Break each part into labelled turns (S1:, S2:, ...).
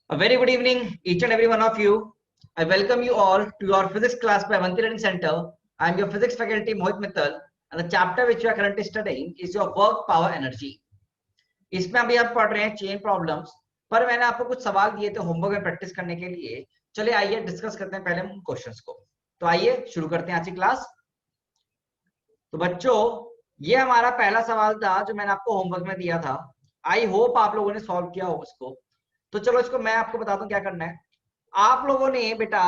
S1: A very good evening, each and every one of you. I welcome you all to your physics class by Avanti Learning Center. I am your physics faculty Mohit Mittal, and the chapter which you are currently studying is your work power energy. इसमें अभी आप पढ़ रहे हैं chain problems, पर मैंने आपको कुछ सवाल दिए थे होमवर्क में प्रैक्टिस करने के लिए। चलिए आइए डिस्कस करते हैं पहले हम क्वेश्चंस को। तो आइए शुरू करते हैं आज की क्लास। तो बच्चों, ये हमारा पहला सवाल था जो मैंने आपको होमवर्क में दिया था। आई होप आप लोगों ने सॉल्व किया हो उसको। तो चलो इसको मैं आपको बताता हूँ क्या करना है। आप लोगों ने बेटा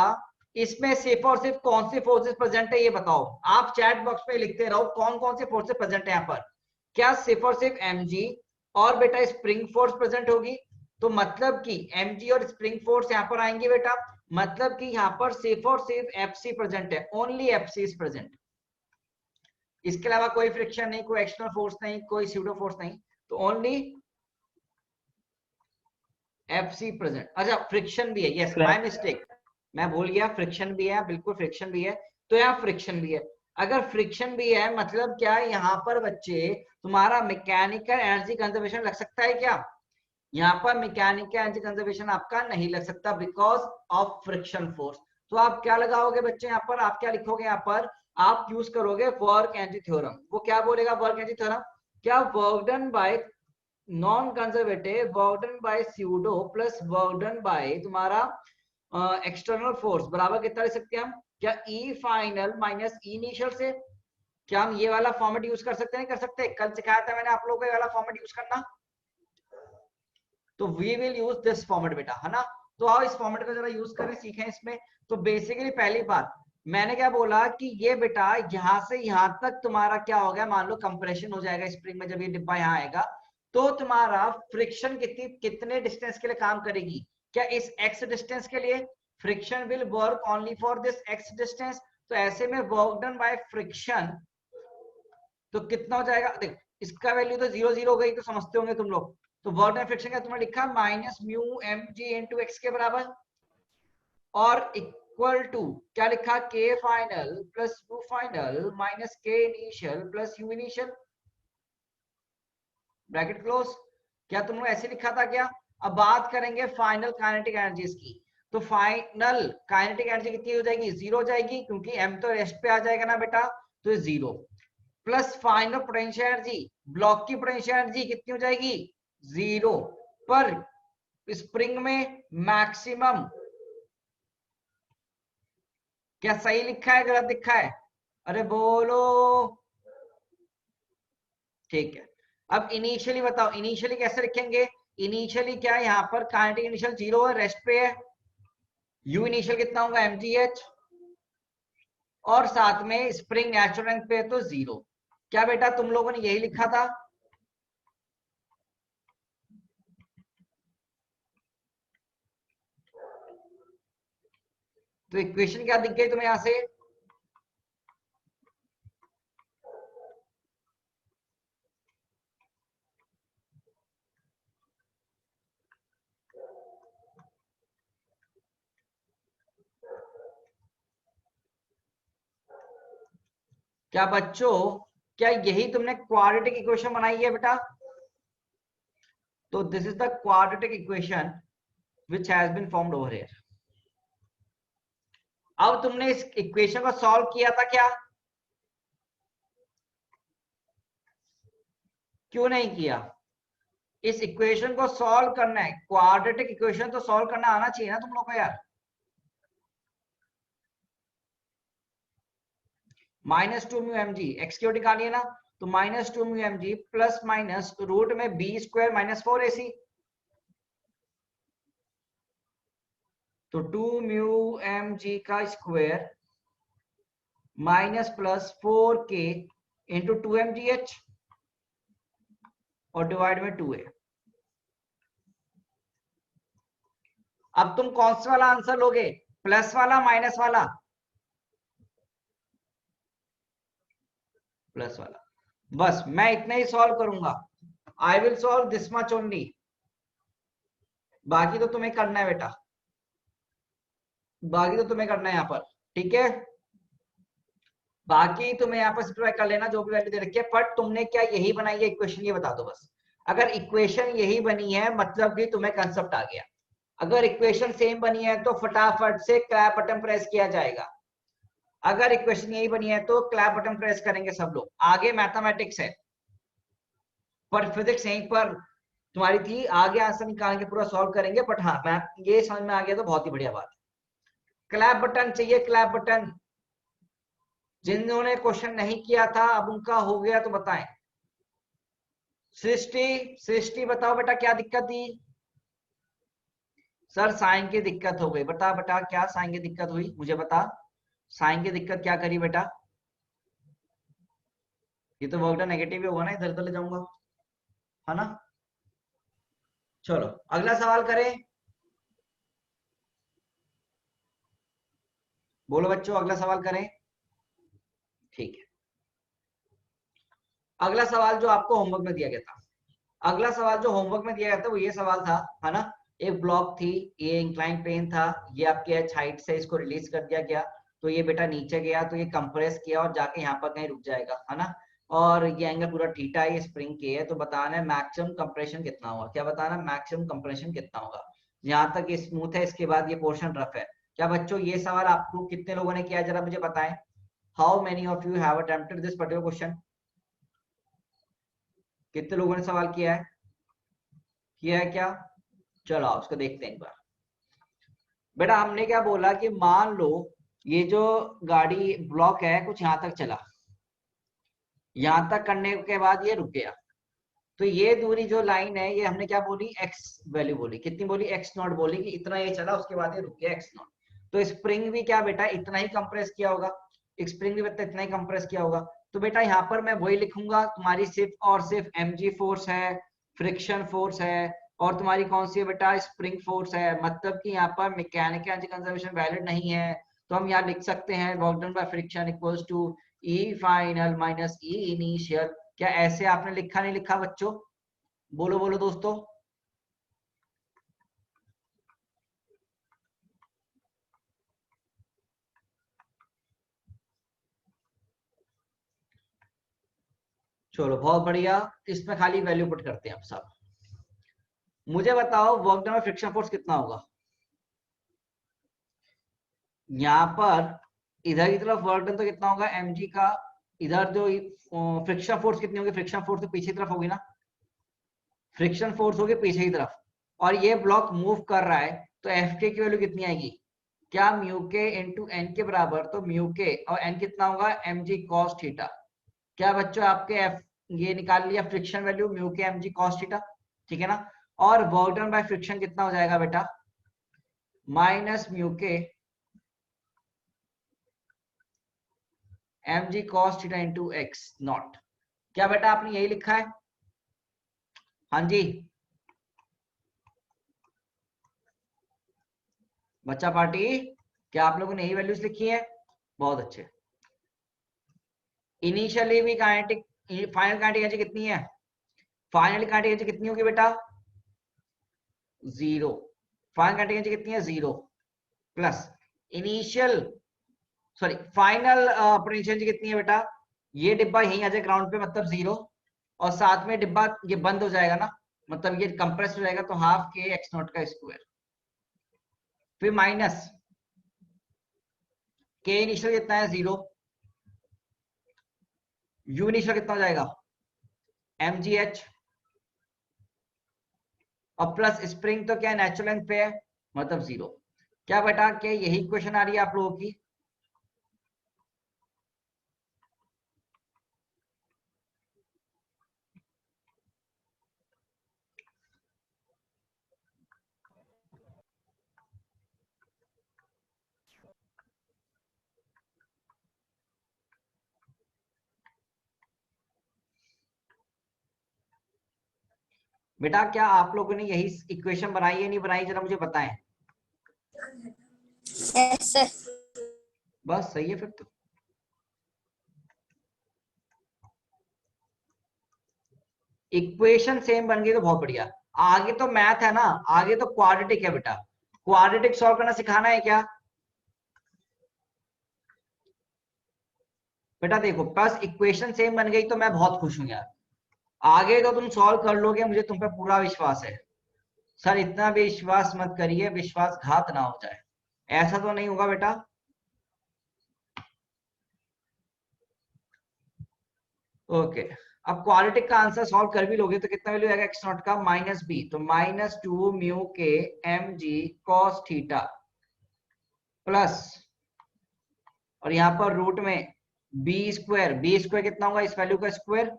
S1: इसमें सिर्फ और सिर्फ कौन सी फोर्सेस प्रेजेंट है ये बताओ। आप चैट बॉक्स में लिखते रहो कौन कौन सी फोर्सेस प्रेजेंट है यहाँ पर। क्या सिर्फ और सिर्फ mg और बेटा स्प्रिंग फोर्स प्रेजेंट होगी? तो मतलब कि mg और स्प्रिंग फोर्स यहाँ पर आएंगे बेटा, मतलब कि यहाँ पर सिर्फ और सिर्फ fc प्रेजेंट है, ओनली fc इज प्रेजेंट। इसके अलावा कोई फ्रिक्शन नहीं, कोई एक्सटर्नल फोर्स नहीं, कोई स्यूडो फोर्स नहीं, तो ओनली FC प्रेजेंट। अच्छा फ्रिक्शन भी है, यस माय मिस्टेक, मैं भूल गया, फ्रिक्शन भी है, बिल्कुल फ्रिक्शन भी है। तो यहाँ फ्रिक्शन भी है। अगर फ्रिक्शन भी है मतलब क्या यहाँ पर बच्चे तुम्हारा मैकेनिकल एनर्जी कंजर्वेशन लग सकता है क्या? यहाँ पर मैकेनिकल एनर्जी कंजर्वेशन आपका नहीं लग सकता बिकॉज ऑफ फ्रिक्शन फोर्स। तो आप क्या लगाओगे बच्चे यहाँ पर, आप क्या लिखोगे यहाँ पर? आप यूज करोगे वर्क एनर्जी थ्योरम। वो क्या बोलेगा वर्क एनर्जी थ्योरम? क्या work done bye non conservative, work done bye pseudo plus work done bye तुम्हारा एक्सटर्नल फोर्स बराबर कितना लिख सकते हैं हम? क्या ई फाइनल माइनस ई इनिशियल से? क्या हम ये वाला फॉर्मेट यूज कर सकते हैं? नहीं कर सकते? कल सिखाया था मैंने आप लोगों को ये वाला फॉर्मेट यूज करना। तो we will use this format बेटा, है ना। तो आओ इस फॉर्मेट का जरा यूज करें, सीखें इसमें। तो बेसिकली पहली बात मैंने क्या बोला कि ये बेटा यहाँ से यहाँ तक तुम्हारा क्या हो गया, मान लो कंप्रेशन हो जाएगा स्प्रिंग में। जब ये डिब्बा यहाँ आएगा तो तुम्हारा फ्रिक्शन कितने डिस्टेंस के लिए काम करेगी? क्या इस एक्स डिस्टेंस के लिए? Friction will work only for this x distance. तो ऐसे में वर्क डन बाय फ्रिक्शन तो कितना हो जाएगा? देख इसका वैल्यू तो 0 0 हो गई, तो समझते होंगे तुम लोग। तो वर्क डन फ्रिक्शन का तुमने लिखा minus mu M g into x के बराबर, और इक्वल टू क्या लिखा? K final plus U final minus K initial plus U initial, bracket close. क्या तुम लोग ऐसे लिखा था क्या? अब बात करेंगे फाइनल काइनेटिक एनर्जीज की। तो फाइनल काइनेटिक एनर्जी कितनी हो जाएगी? 0 हो जाएगी, क्योंकि m तो रेस्ट पे आ जाएगा ना बेटा, तो 0 plus final potential energy, block की पोटेंशियल एनर्जी कितनी हो जाएगी? 0 पर स्प्रिंग में मैक्सिमम। क्या सही लिखा है गलत लिखा है? अरे बोलो। ठीक है। अब इनिशियली बताओ, इनिशियली कैसे लिखेंगे? इनिशियली क्या है यहाँ पर? काइनेटिक इनिशियल 0 है, रेस्ट पे है। यू इनिशियल कितना होगा? mgh, और साथ में स्प्रिंग नेचुरल लेंथ पे है तो 0। क्या बेटा तुम लोगों ने यही लिखा था? तो इक्वेशन क्या दिख गई तुम्हें यहां से? क्या बच्चों, क्या यही तुमने क्वाड्रेटिक इक्वेशन बनाई है बेटा? तो this is the quadratic equation which has been formed over here. अब तुमने इस इक्वेशन को सॉल्व किया था क्या? क्यों नहीं किया? इस इक्वेशन को सॉल्व करना है, क्वाड्रेटिक इक्वेशन तो सॉल्व करना आना चाहिए ना तुम लोग को यार। Minus 2 mu M G, X की निकालिए ना। तो minus 2 mu M G plus minus root में बी स्क्वायर माइनस 4 AC। तो 2 म्यू एम जी का square minus plus 4k into 2mgh और डिवाइड में 2a। अब तुम कौन सा वाला आंसर लोगे, प्लस वाला माइनस वाला? प्लस वाला। बस मैं इतना ही सॉल्व करूंगा, I will solve this much only. बाकी तो तुम्हें करना है बेटा, बाकी तो तुम्हें करना है यहाँ पर, ठीक है। बाकी तुम्हें यहाँ पर सिंप्लीफाई कर लेना जो भी वैल्यू दे रखी है। पर तुमने क्या यही बनाई है इक्वेशन, ये बता दो बस। अगर इक्वेशन यही बनी है मतलब कि तुम्हें कंसेप्ट आ गया। अगर इक्वेशन सेम बनी है तो फटाफट से क्लैप बटन प्रेस किया जाएगा। अगर इक्वेशन यही बनी है तो क्लैप बटन प्रेस करेंगे सब लोग। आगे मैथमेटिक्स है पर फिजिक्स यहीं पर तुम्हारी थी, आगे आंसर निकाल के पूरा सॉल्व करेंगे। बट हाँ मैथ ये समझ में आ गया तो बहुत ही बढ़िया बात है। क्लैप बटन चाहिए, क्लैप बटन। जिन्होंने क्वेश्चन नहीं किया था अब उनका हो गया तो बताएं। सृष्टि, सृष्टि बताओ बेटा क्या दिक्कत थी? सर साइन की दिक्कत हो गई। बता बेटा क्या साइन की दिक्कत हुई, मुझे बता। साइन की दिक्कत क्या करी बेटा? ये तो वर्क डन नेगेटिव ही होगा ना, इधर उधर ले जाऊंगा, है ना। चलो अगला सवाल करें। बोलो बच्चों अगला सवाल करें। ठीक है, अगला सवाल जो आपको होमवर्क में दिया गया था, अगला सवाल जो होमवर्क में दिया गया था वो ये सवाल था, है ना। एक ब्लॉक थी, ये इंक्लाइन प्लेन था, ये आपके एच हाइट से इसको रिलीज कर दिया गया, तो ये बेटा नीचे गया तो ये कंप्रेस किया और जाके यहाँ पर कहीं रुक जाएगा, है ना। और ये एंगल पूरा थीटा है, ये स्प्रिंग के है, तो बताना है मैक्सिमम कंप्रेशन कितना होगा। क्या बताना है? मैक्सिमम कंप्रेशन कितना होगा। यहाँ तक ये स्मूथ है, इसके बाद ये पोर्शन रफ है। क्या बच्चों ये सवाल आपको कितने लोगों ने किया, जरा मुझे बताएं। How many of you have attempted this particular question? कितने लोगों ने सवाल किया है क्या? चलो उसको देखते हैं एक बार। बेटा हमने क्या बोला कि मान लो ये जो गाड़ी ब्लॉक है कुछ यहां तक चला, यहां तक करने के बाद ये रुक गया, तो ये दूरी जो लाइन है ये हमने क्या बोली? एक्स वैल्यू बोली। कितनी बोली? एक्स नॉट बोली, कि इतना ये चला उसके बाद ये रुक गया एक्स नॉट। तो स्प्रिंग भी क्या बेटा इतना ही कंप्रेस किया होगा, स्प्रिंग भी बेटा इतना ही कंप्रेस किया होगा। तो बेटा यहाँ पर मैं वही लिखूंगा, तुम्हारी सिर्फ और सिर्फ mg फोर्स है, फ्रिक्शन फोर्स है, और तुम्हारी कौन सी है बेटा? स्प्रिंग फोर्स है। मतलब कि यहाँ पर मैकेनिकल एनर्जी कंजर्वेशन वैलिड नहीं है, तो हम यहाँ लिख सकते हैं work done by friction equals to E final minus E initial. क्या ऐसे आपने लिखा नहीं लिखा बच्चों? बोलो बोलो दोस्तों। चलो बहुत बढ़िया, इसमें खाली वैल्यू पुट करते हैं अब सब। मुझे बताओ वर्क डन में फ्रिक्शन फोर्स कितना होगा? यहाँ पर इधर की तरफ वर्क डन तो कितना होगा mg का, इधर जो फ्रिक्शन फोर्स कितनी होगी? फ्रिक्शन फोर्स तो पीछे की तरफ होगी ना, फ्रिक्शन फोर्स होगी पीछे की तरफ, और ये ब्लॉक मूव कर रहा है, तो एफ के की वैल्यू कितनी आएगी? क्या म्यू के इंटू एन के बराबर, तो म्यू के और एन कितना होगा? mg cos theta. क्या बच्चों आपके एफ ये निकाल लिया फ्रिक्शन वैल्यू म्यू के mg cos थीटा, ठीक है ना। और वर्क डन बाय फ्रिक्शन कितना हो जाएगा बेटा? माइनस म्यू के mg cos theta into x not. क्या बेटा आपने यही लिखा है? हाँ जी बच्चा पार्टी, क्या आप लोगों ने यही वैल्यूज लिखी है? बहुत अच्छे। इनिशियली भी काइनेटिक, फाइनल काइनेटिक एनर्जी कितनी है? फाइनल काइनेटिक एनर्जी कितनी होगी बेटा? जीरो। फाइनल काइनेटिक एनर्जी कितनी है? Zero plus initial, sorry final potential energy कितनी है बेटा? ये डिब्बा यहीं आ जाए ग्राउंड पे, मतलब जीरो, और साथ में डिब्बा ये बंद हो जाएगा ना, मतलब ये कंप्रेस हो जाएगा, तो हाफ के एक्स नॉट का स्क्वायर, फिर माइनस के इनिशियल कितना है? जीरो। यू इनिशियल कितना हो जाएगा? mgh, और प्लस स्प्रिंग तो क्या नेचुरल लेंथ पे है, मतलब जीरो। क्या बेटा के यही क्वेश्चन आ रही है आप लोगों की? बेटा क्या आप लोगों ने यही इक्वेशन बनाई है नहीं बनाई, जरा मुझे बताएं।
S2: Yes sir.
S1: बस सही है फिर तो। इक्वेशन सेम बन गई तो बहुत बढ़िया। आगे तो मैथ है ना, आगे तो क्वाड्रेटिक है बेटा। क्वाड्रेटिक सॉल्व करना सिखाना है क्या बेटा? देखो बस इक्वेशन सेम बन गई तो मैं बहुत खुश हूं यार। आगे तो तुम सॉल्व कर लोगे, मुझे तुम पे पूरा विश्वास है। सर इतना भी विश्वास मत करिए, विश्वासघात ना हो जाए, ऐसा तो नहीं होगा बेटा। ओके, अब क्वाड्रेटिक का आंसर सॉल्व कर भी लोगे तो कितना वैल्यू आएगा एक्स नॉट का, माइनस बी, तो minus 2 mu K M G cos theta plus, और यहाँ पर रूट में बी स्क्वायर कितना होगा इस वैल्यू का स्क्वायर,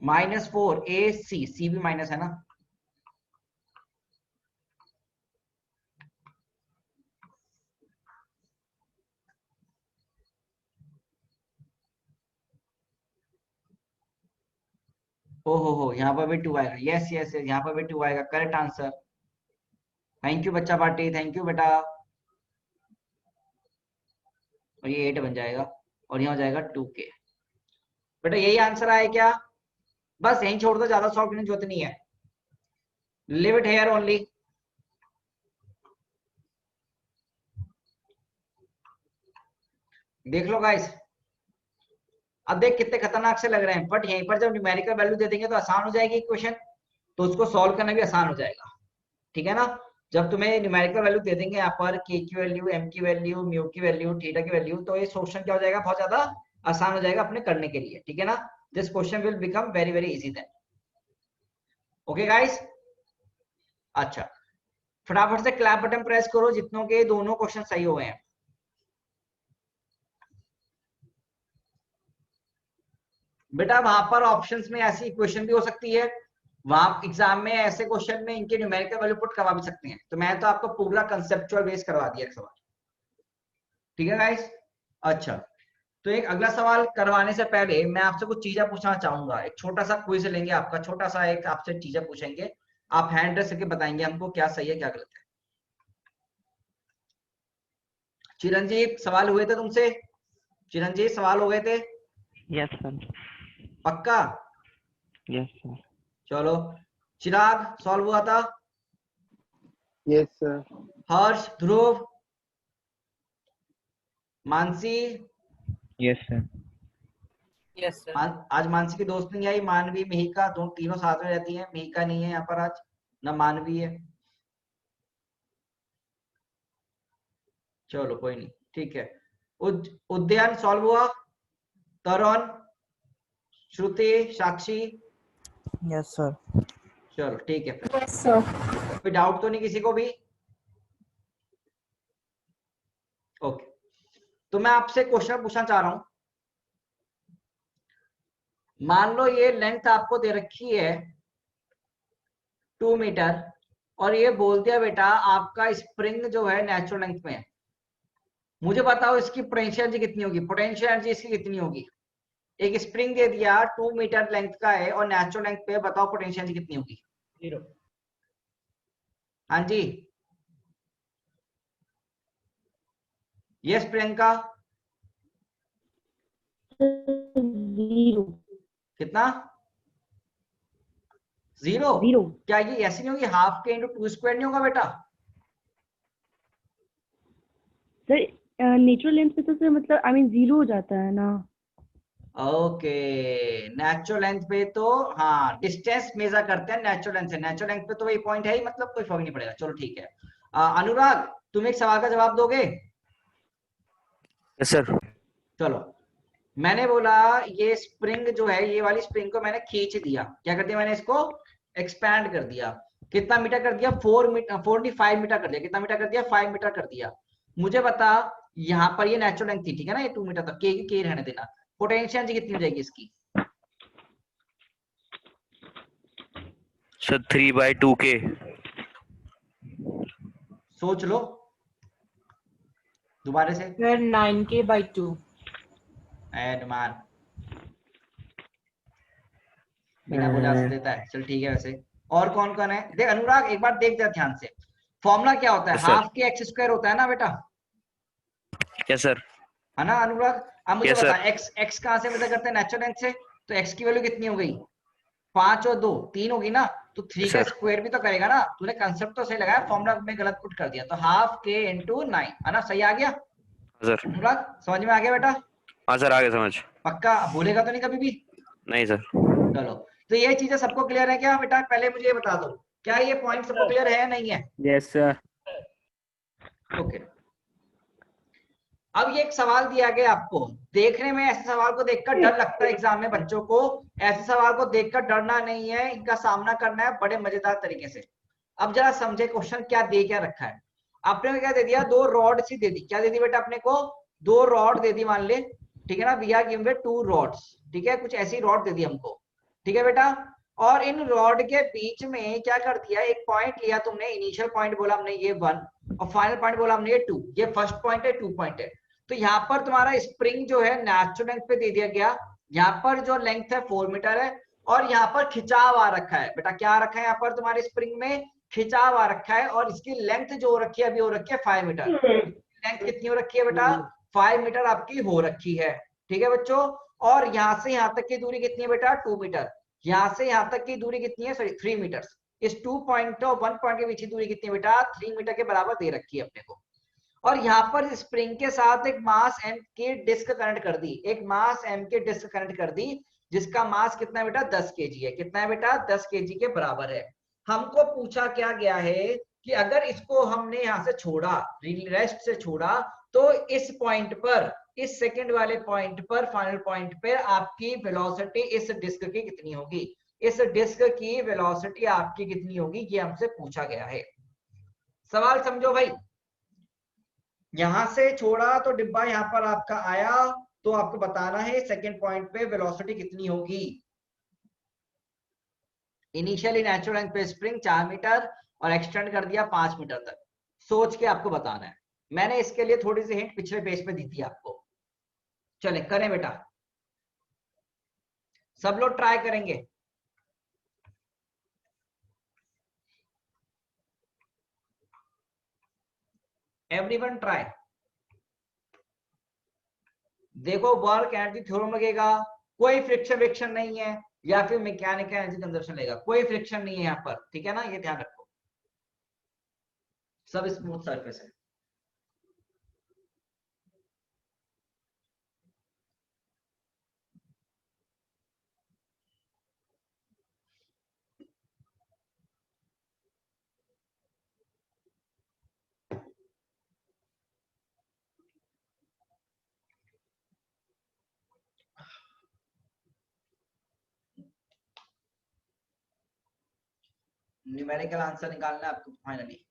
S1: -4 ए सी भी माइनस है ना, ओ हो, यहाँ पर भी 2 आएगा, यस यस यस, यहाँ पर भी 2 आएगा, करेक्ट आंसर। थैंक यू बच्चा पार्टी, थैंक यू बेटा। और ये 8 बन जाएगा, और यहाँ हो जाएगा 2k। बेटा यही आंसर आया क्या? बस यहीं छोड़ दो, ज्यादा सॉल्व करने की जरूरत नहीं है, लिव इट हेयर ओनली। देख लो गाइस, अब देख कितने खतरनाक से लग रहे हैं, बट यहीं पर जब न्यूमेरिकल वैल्यू दे देंगे तो आसान हो जाएगी इक्वेशन, तो उसको सॉल्व करना भी आसान हो जाएगा, ठीक है ना। जब तुम्हें न्यूमेरिकल वैल्यू दे देंगे यहाँ पर के की वैल्यू, एम की वैल्यू, म्यू की वैल्यू, थीटा की वैल्यू, तो ये सोल्यूशन क्या हो जाएगा, बहुत ज्यादा आसान हो जाएगा अपने करने के लिए, ठीक है ना। This question will become very very easy then. Okay guys, अच्छा फटाफट से क्लैप बटन प्रेस करो जितनों के दोनों क्वेश्चन सही हुए हैं। बेटा वहां पर ऑप्शंस में ऐसी इक्वेशन भी हो सकती है, वहां एग्जाम में ऐसे क्वेश्चन में इनके न्यूमेरिकल वैल्यू पुट करवा भी सकते हैं, तो मैं तो आपको पूरा कंसेप्चुअल बेस करवा दिया सवाल, ठीक है गाइस। अच्छा, तो एक अगला सवाल करवाने से पहले मैं आपसे कुछ चीजें पूछना चाहूंगा, एक छोटा सा क्विज लेंगे आपका, छोटा सा एक आपसे चीजें पूछेंगे, आप हैंड रेस करके बताएंगे हमको क्या सही है क्या गलत है। चिरंजीव सवाल हुए थे तुमसे? चिरंजीव सवाल हो गए थे?
S2: Yes sir.
S1: पक्का?
S2: Yes sir.
S1: चलो, चिराग सॉल्व हुआ था?
S3: Yes sir.
S1: Harsh, Dhruv, Mansi?
S2: Yes sir.
S4: Yes sir.
S1: आज मानसी की दोस्त नहीं आई, मानवी मिहिका, दोनों तीनों साथ में रहती हैं, मिहिका नहीं है यहाँ पर आज, ना मानवी है। चलो कोई नहीं, ठीक है। उद्यान सॉल्व हुआ? तरुण, श्रुति, साक्षी?
S4: Yes sir.
S1: चलो ठीक है फिर,
S5: यस सर।
S1: कोई डाउट तो नहीं किसी को भी? ओके, तो मैं आपसे क्वेश्चन पूछना चाह रहा हूं, मान लो ये लेंथ आपको दे रखी है 2 मीटर, और ये बोल दिया बेटा आपका स्प्रिंग जो है नेचुरल लेंथ में है, मुझे बताओ इसकी पोटेंशियल एनर्जी कितनी होगी, पोटेंशियल एनर्जी इसकी कितनी होगी। एक स्प्रिंग दे दिया 2 मीटर लेंथ का है और नेचुरल लेंथ पे, बताओ पोटेंशियल एनर्जी कितनी होगी? 0। हाँ जी, यस प्रियंका?
S5: 0।
S1: कितना? 0?
S5: 0।
S1: क्या ये ऐसी नहीं होगी, हाफ के इंटू 2 स्क्वायर नहीं होगा बेटा?
S5: सर नेचुरल लेंथ पे तो सर मतलब आई मीन 0 हो जाता है ना।
S1: ओके, नेचुरल लेंथ पे तो हाँ डिस्टेंस मेजर करते हैं नेचुरल लेंथ से, नेचुरल लेंथ पे तो वही पॉइंट है ही, मतलब कोई फर्क नहीं पड़ेगा। चलो ठीक है, अनुराग तुम एक सवाल का जवाब दोगे?
S2: Yes sir.
S1: चलो, मैंने बोला ये स्प्रिंग जो है, ये वाली स्प्रिंग को मैंने खींच दिया, क्या कर दिया मैंने, इसको एक्सपैंड कर दिया, कितना मीटर कर दिया, 45 मीटर कर दिया, कितना मीटर कर दिया, 5 मीटर कर दिया। मुझे बता यहाँ पर ये नेचुरल लेंथ थी, ठीक है ना, ये 2 मीटर तक, के रहने देना, पोटेंशियल एनर्जी कितनी हो जाएगी इसकी?
S2: Sir 3/2k।
S1: सोच लो दोबारा से।
S4: Sir 9k/2।
S1: मान बिना बोले आंसर देता है, चल ठीक है। वैसे और कौन कौन है, देख अनुराग एक बार देख जा ध्यान से, फॉर्मूला क्या होता है,
S2: Yes, sir.
S1: Half K x square होता है ना बेटा,
S2: यस सर।
S1: है ना अनुराग? अब मुझे
S2: Yes,
S1: बता
S2: sir.
S1: एक्स कहां से मेजर करते हैं, नेचुरल लेंथ से, तो एक्स की वैल्यू कितनी हो गई, 5 और 2 3 होगी ना, तो 3
S2: Yes,
S1: का
S2: sir.
S1: स्क्वायर भी तो करेगा ना, तूने कंसेप्ट तो सही लगाया, फॉर्मूला में गलत पुट कर दिया, तो हाफ के इंटू 9, है ना, सही आ गया
S2: सर
S1: अनुराग? समझ में आ गया बेटा?
S2: हाँ सर, आ गया समझ।
S1: पक्का भूलेगा तो नहीं कभी भी?
S2: नहीं सर।
S1: चलो, तो ये चीजें सबको क्लियर है क्या बेटा? पहले मुझे ये बता दो, क्या ये पॉइंट सबको क्लियर है या नहीं है?
S2: Yes sir.
S1: ओके। अब ये एक सवाल दिया गया आपको, देखने में ऐसे सवाल को देखकर डर लगता है एग्जाम में बच्चों को, ऐसे सवाल को देखकर डरना नहीं है, इनका सामना करना है बड़े मजेदार तरीके से। अब जरा समझे क्वेश्चन क्या दे क्या रखा है। आपने क्या दे दिया, दो रॉड सी दे दी, क्या दे दी बेटा अपने को, दो रॉड दे दी मान ले, ठीक है ना, we are given with two rods, ठीक है, कुछ ऐसी रॉड दे दी हमको, ठीक है बेटा। और इन रॉड के बीच में क्या कर दिया, एक पॉइंट लिया तुमने, इनिशियल पॉइंट बोला हमने ये 1 और फाइनल पॉइंट बोला हमने ये 2, ये फर्स्ट पॉइंट है 2 पॉइंट है। तो यहाँ पर तुम्हारा स्प्रिंग जो है नेचुरल लेंथ पे दे दिया गया, यहाँ पर जो लेंथ है 4 मीटर है, और यहाँ पर खिंचाव आ रखा है बेटा, क्या रखा है यहाँ पर तुम्हारे स्प्रिंग में, खिंचाव आ रखा है, और इसकी लेंथ जो हो रखी है अभी हो रखी है 5 मीटर। लेंथ कितनी हो रखी है बेटा, 5 मीटर आपकी हो रखी है, ठीक है बच्चों। और यहाँ से यहाँ तक की दूरी कितनी है बेटा, 2 मीटर। यहाँ से यहाँ तक की दूरी कितनी है, सॉरी 3 मीटर। इस 2 पॉइंट और 1 पॉइंट के बीच की दूरी कितनी है बेटा, 3 मीटर के बराबर दे रखी है अपने को। और यहाँ पर स्प्रिंग के साथ एक मास m की डिस्क कनेक्ट कर दी, एक मास m की डिस्क कनेक्ट कर दी, जिसका मास कितना है बेटा, 10 केजी है। कितना है बेटा, 10 केजी के बराबर है। हमको पूछा क्या गया है कि अगर इसको हमने यहाँ से छोड़ा, रेस्ट से छोड़ा, तो इस पॉइंट पर, इस सेकंड वाले पॉइंट पर, फाइनल पॉइंट पर आपकी वेलोसिटी इस डिस्क की कितनी होगी, इस डिस्क की वेलोसिटी आपकी कितनी होगी, ये हमसे पूछा गया है। सवाल समझो भाई, यहां से छोड़ा तो डिब्बा यहां पर आपका आया, तो आपको बताना है सेकंड पॉइंट पे वेलोसिटी कितनी होगी। इनिशियली नेचुरल लेंथ पे स्प्रिंग 4 मीटर और एक्सटेंड कर दिया 5 मीटर तक, सोच के आपको बताना है। मैंने इसके लिए थोड़ी सी हिंट पिछले पेज पे दी थी आपको। चले करें बेटा, सब लोग ट्राई करेंगे। Everyone try. देखो वर्क एनर्जी थ्योरम लगेगा, कोई फ्रिक्शन नहीं है, या फिर मैकेनिकल एनर्जी कंजर्वेशन लगेगा, कोई फ्रिक्शन नहीं है यहाँ पर, ठीक है ना, ये ध्यान रखो, सब स्मूथ सरफेस है। न्यूमेरिकल आंसर निकालना है आपको फाइनली।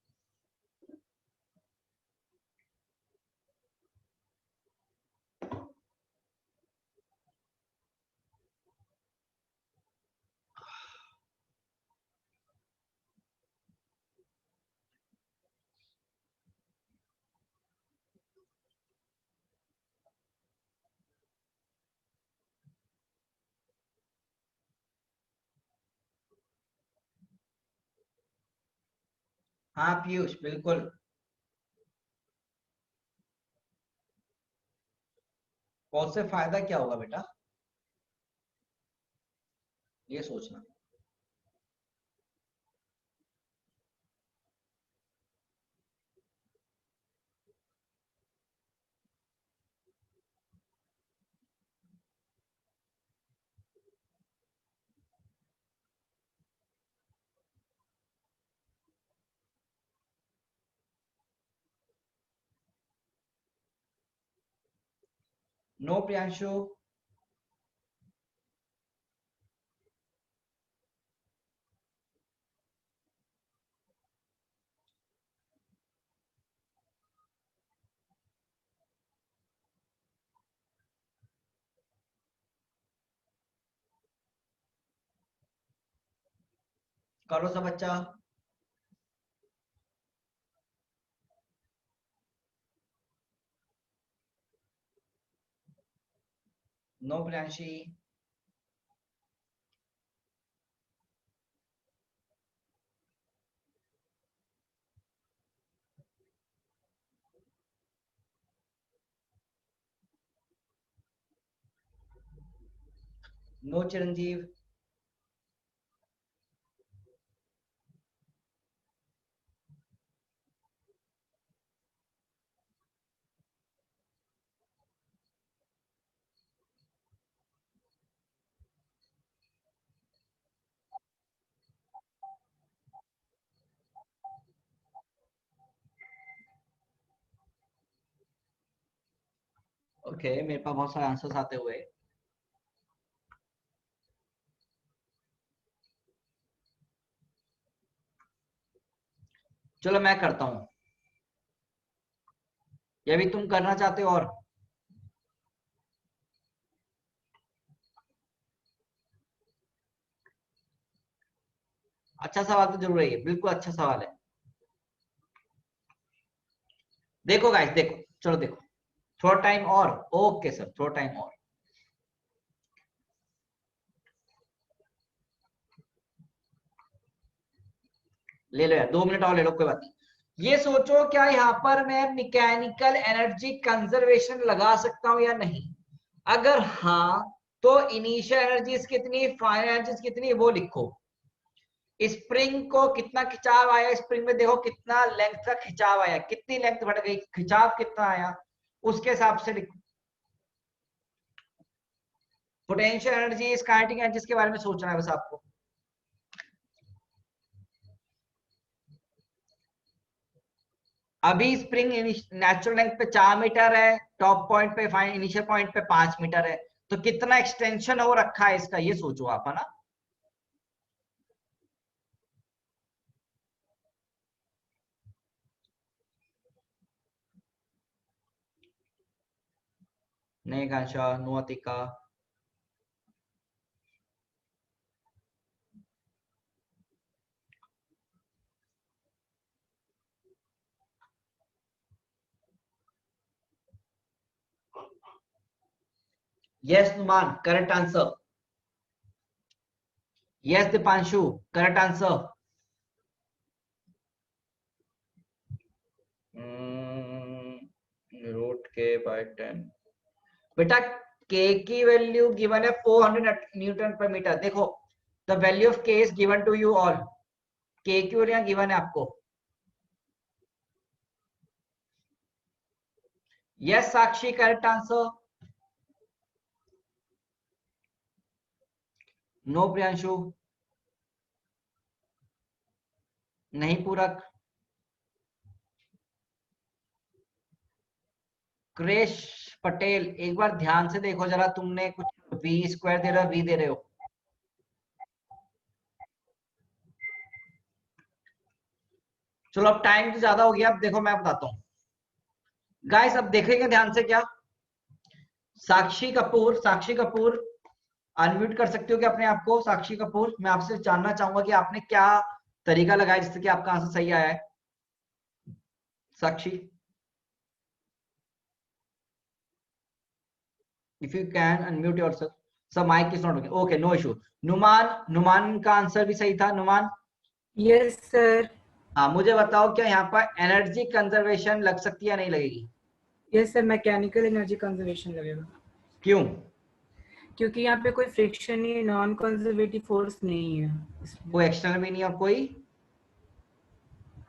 S1: हाँ पीयूष बिल्कुल। और उससे फायदा क्या होगा बेटा, ये सोचना। नो प्रियांशु। करो सब बच्चा। नो प्रियांशी। नो चिरंजीव। ओके, मेरे पास बहुत सारे आंसर्स आते हुए। चलो मैं करता हूं, या भी तुम करना चाहते हो? और अच्छा सवाल तो जरूर है, बिल्कुल अच्छा सवाल है। देखो गाइस, देखो, चलो देखो, थोड़ा टाइम और। ओके सर, थोड़ा टाइम और। ले लो यार, 2 मिनट और ले लो, कोई बात नहीं। ये सोचो, क्या यहाँ पर मैं मैकेनिकल एनर्जी कंजर्वेशन लगा सकता हूं या नहीं? अगर हाँ, तो इनिशियल एनर्जीज कितनी, फाइनल एनर्जीज कितनी, वो लिखो। स्प्रिंग को कितना खिंचाव आया, स्प्रिंग में देखो कितना लेंथ का खिंचाव आया, कितनी लेंथ बढ़ गई, खिंचाव कितना आया, उसके हिसाब से लिखो। पोटेंशियल एनर्जी, काइनेटिक एनर्जी के बारे में सोचना है बस आपको। अभी स्प्रिंग नेचुरल लेंथ पे 4 मीटर है, टॉप पॉइंट पे, फाइन इनिशियल पॉइंट पे 5 मीटर है, तो कितना एक्सटेंशन हो रखा है इसका, ये सोचो आप, है ना? नहीं Kansha, no Atika. Yes Numan, correct answer. Yes Deepanshu, correct answer. Root K by 10। बेटा के की वैल्यू गिवन है 400 न्यूटन पर मीटर। देखो, the value of K is given to you all. K की वैल्यू गिवन है आपको। Yes Sakshi, correct answer. No Priyanshu, नहीं पूरक। क्रेश पटेल, एक बार ध्यान से देखो जरा, तुमने कुछ वी स्क्वायर दे रहे हो, वी दे रहे हो। चलो अब टाइम तो ज्यादा हो गया, अब देखो मैं बताता हूं गाइस, अब देखेंगे ध्यान से क्या। साक्षी कपूर, साक्षी कपूर, अनम्यूट कर सकते हो क्या अपने आप को? साक्षी कपूर, मैं आपसे जानना चाहूंगा कि आपने क्या तरीका लगाया जिससे कि आपका आंसर सही आया है। Sakshi, if you can unmute yourself. Sir mike is not working, okay, no issue. Numan, Numan का आंसर भी सही था। Numan,
S4: yes sir.
S1: हाँ मुझे बताओ, क्या यहाँ पर एनर्जी कंजर्वेशन लग सकती है या नहीं लगेगी?
S4: Yes sir, mechanical energy conservation लगेगा,
S1: क्यों?
S4: क्योंकि यहाँ पे कोई फ्रिक्शन नहीं, नॉन कंजर्वेटिव फोर्स नहीं है
S1: कोई
S4: इसलिए,
S1: एक्सटर्नल भी नहीं और कोई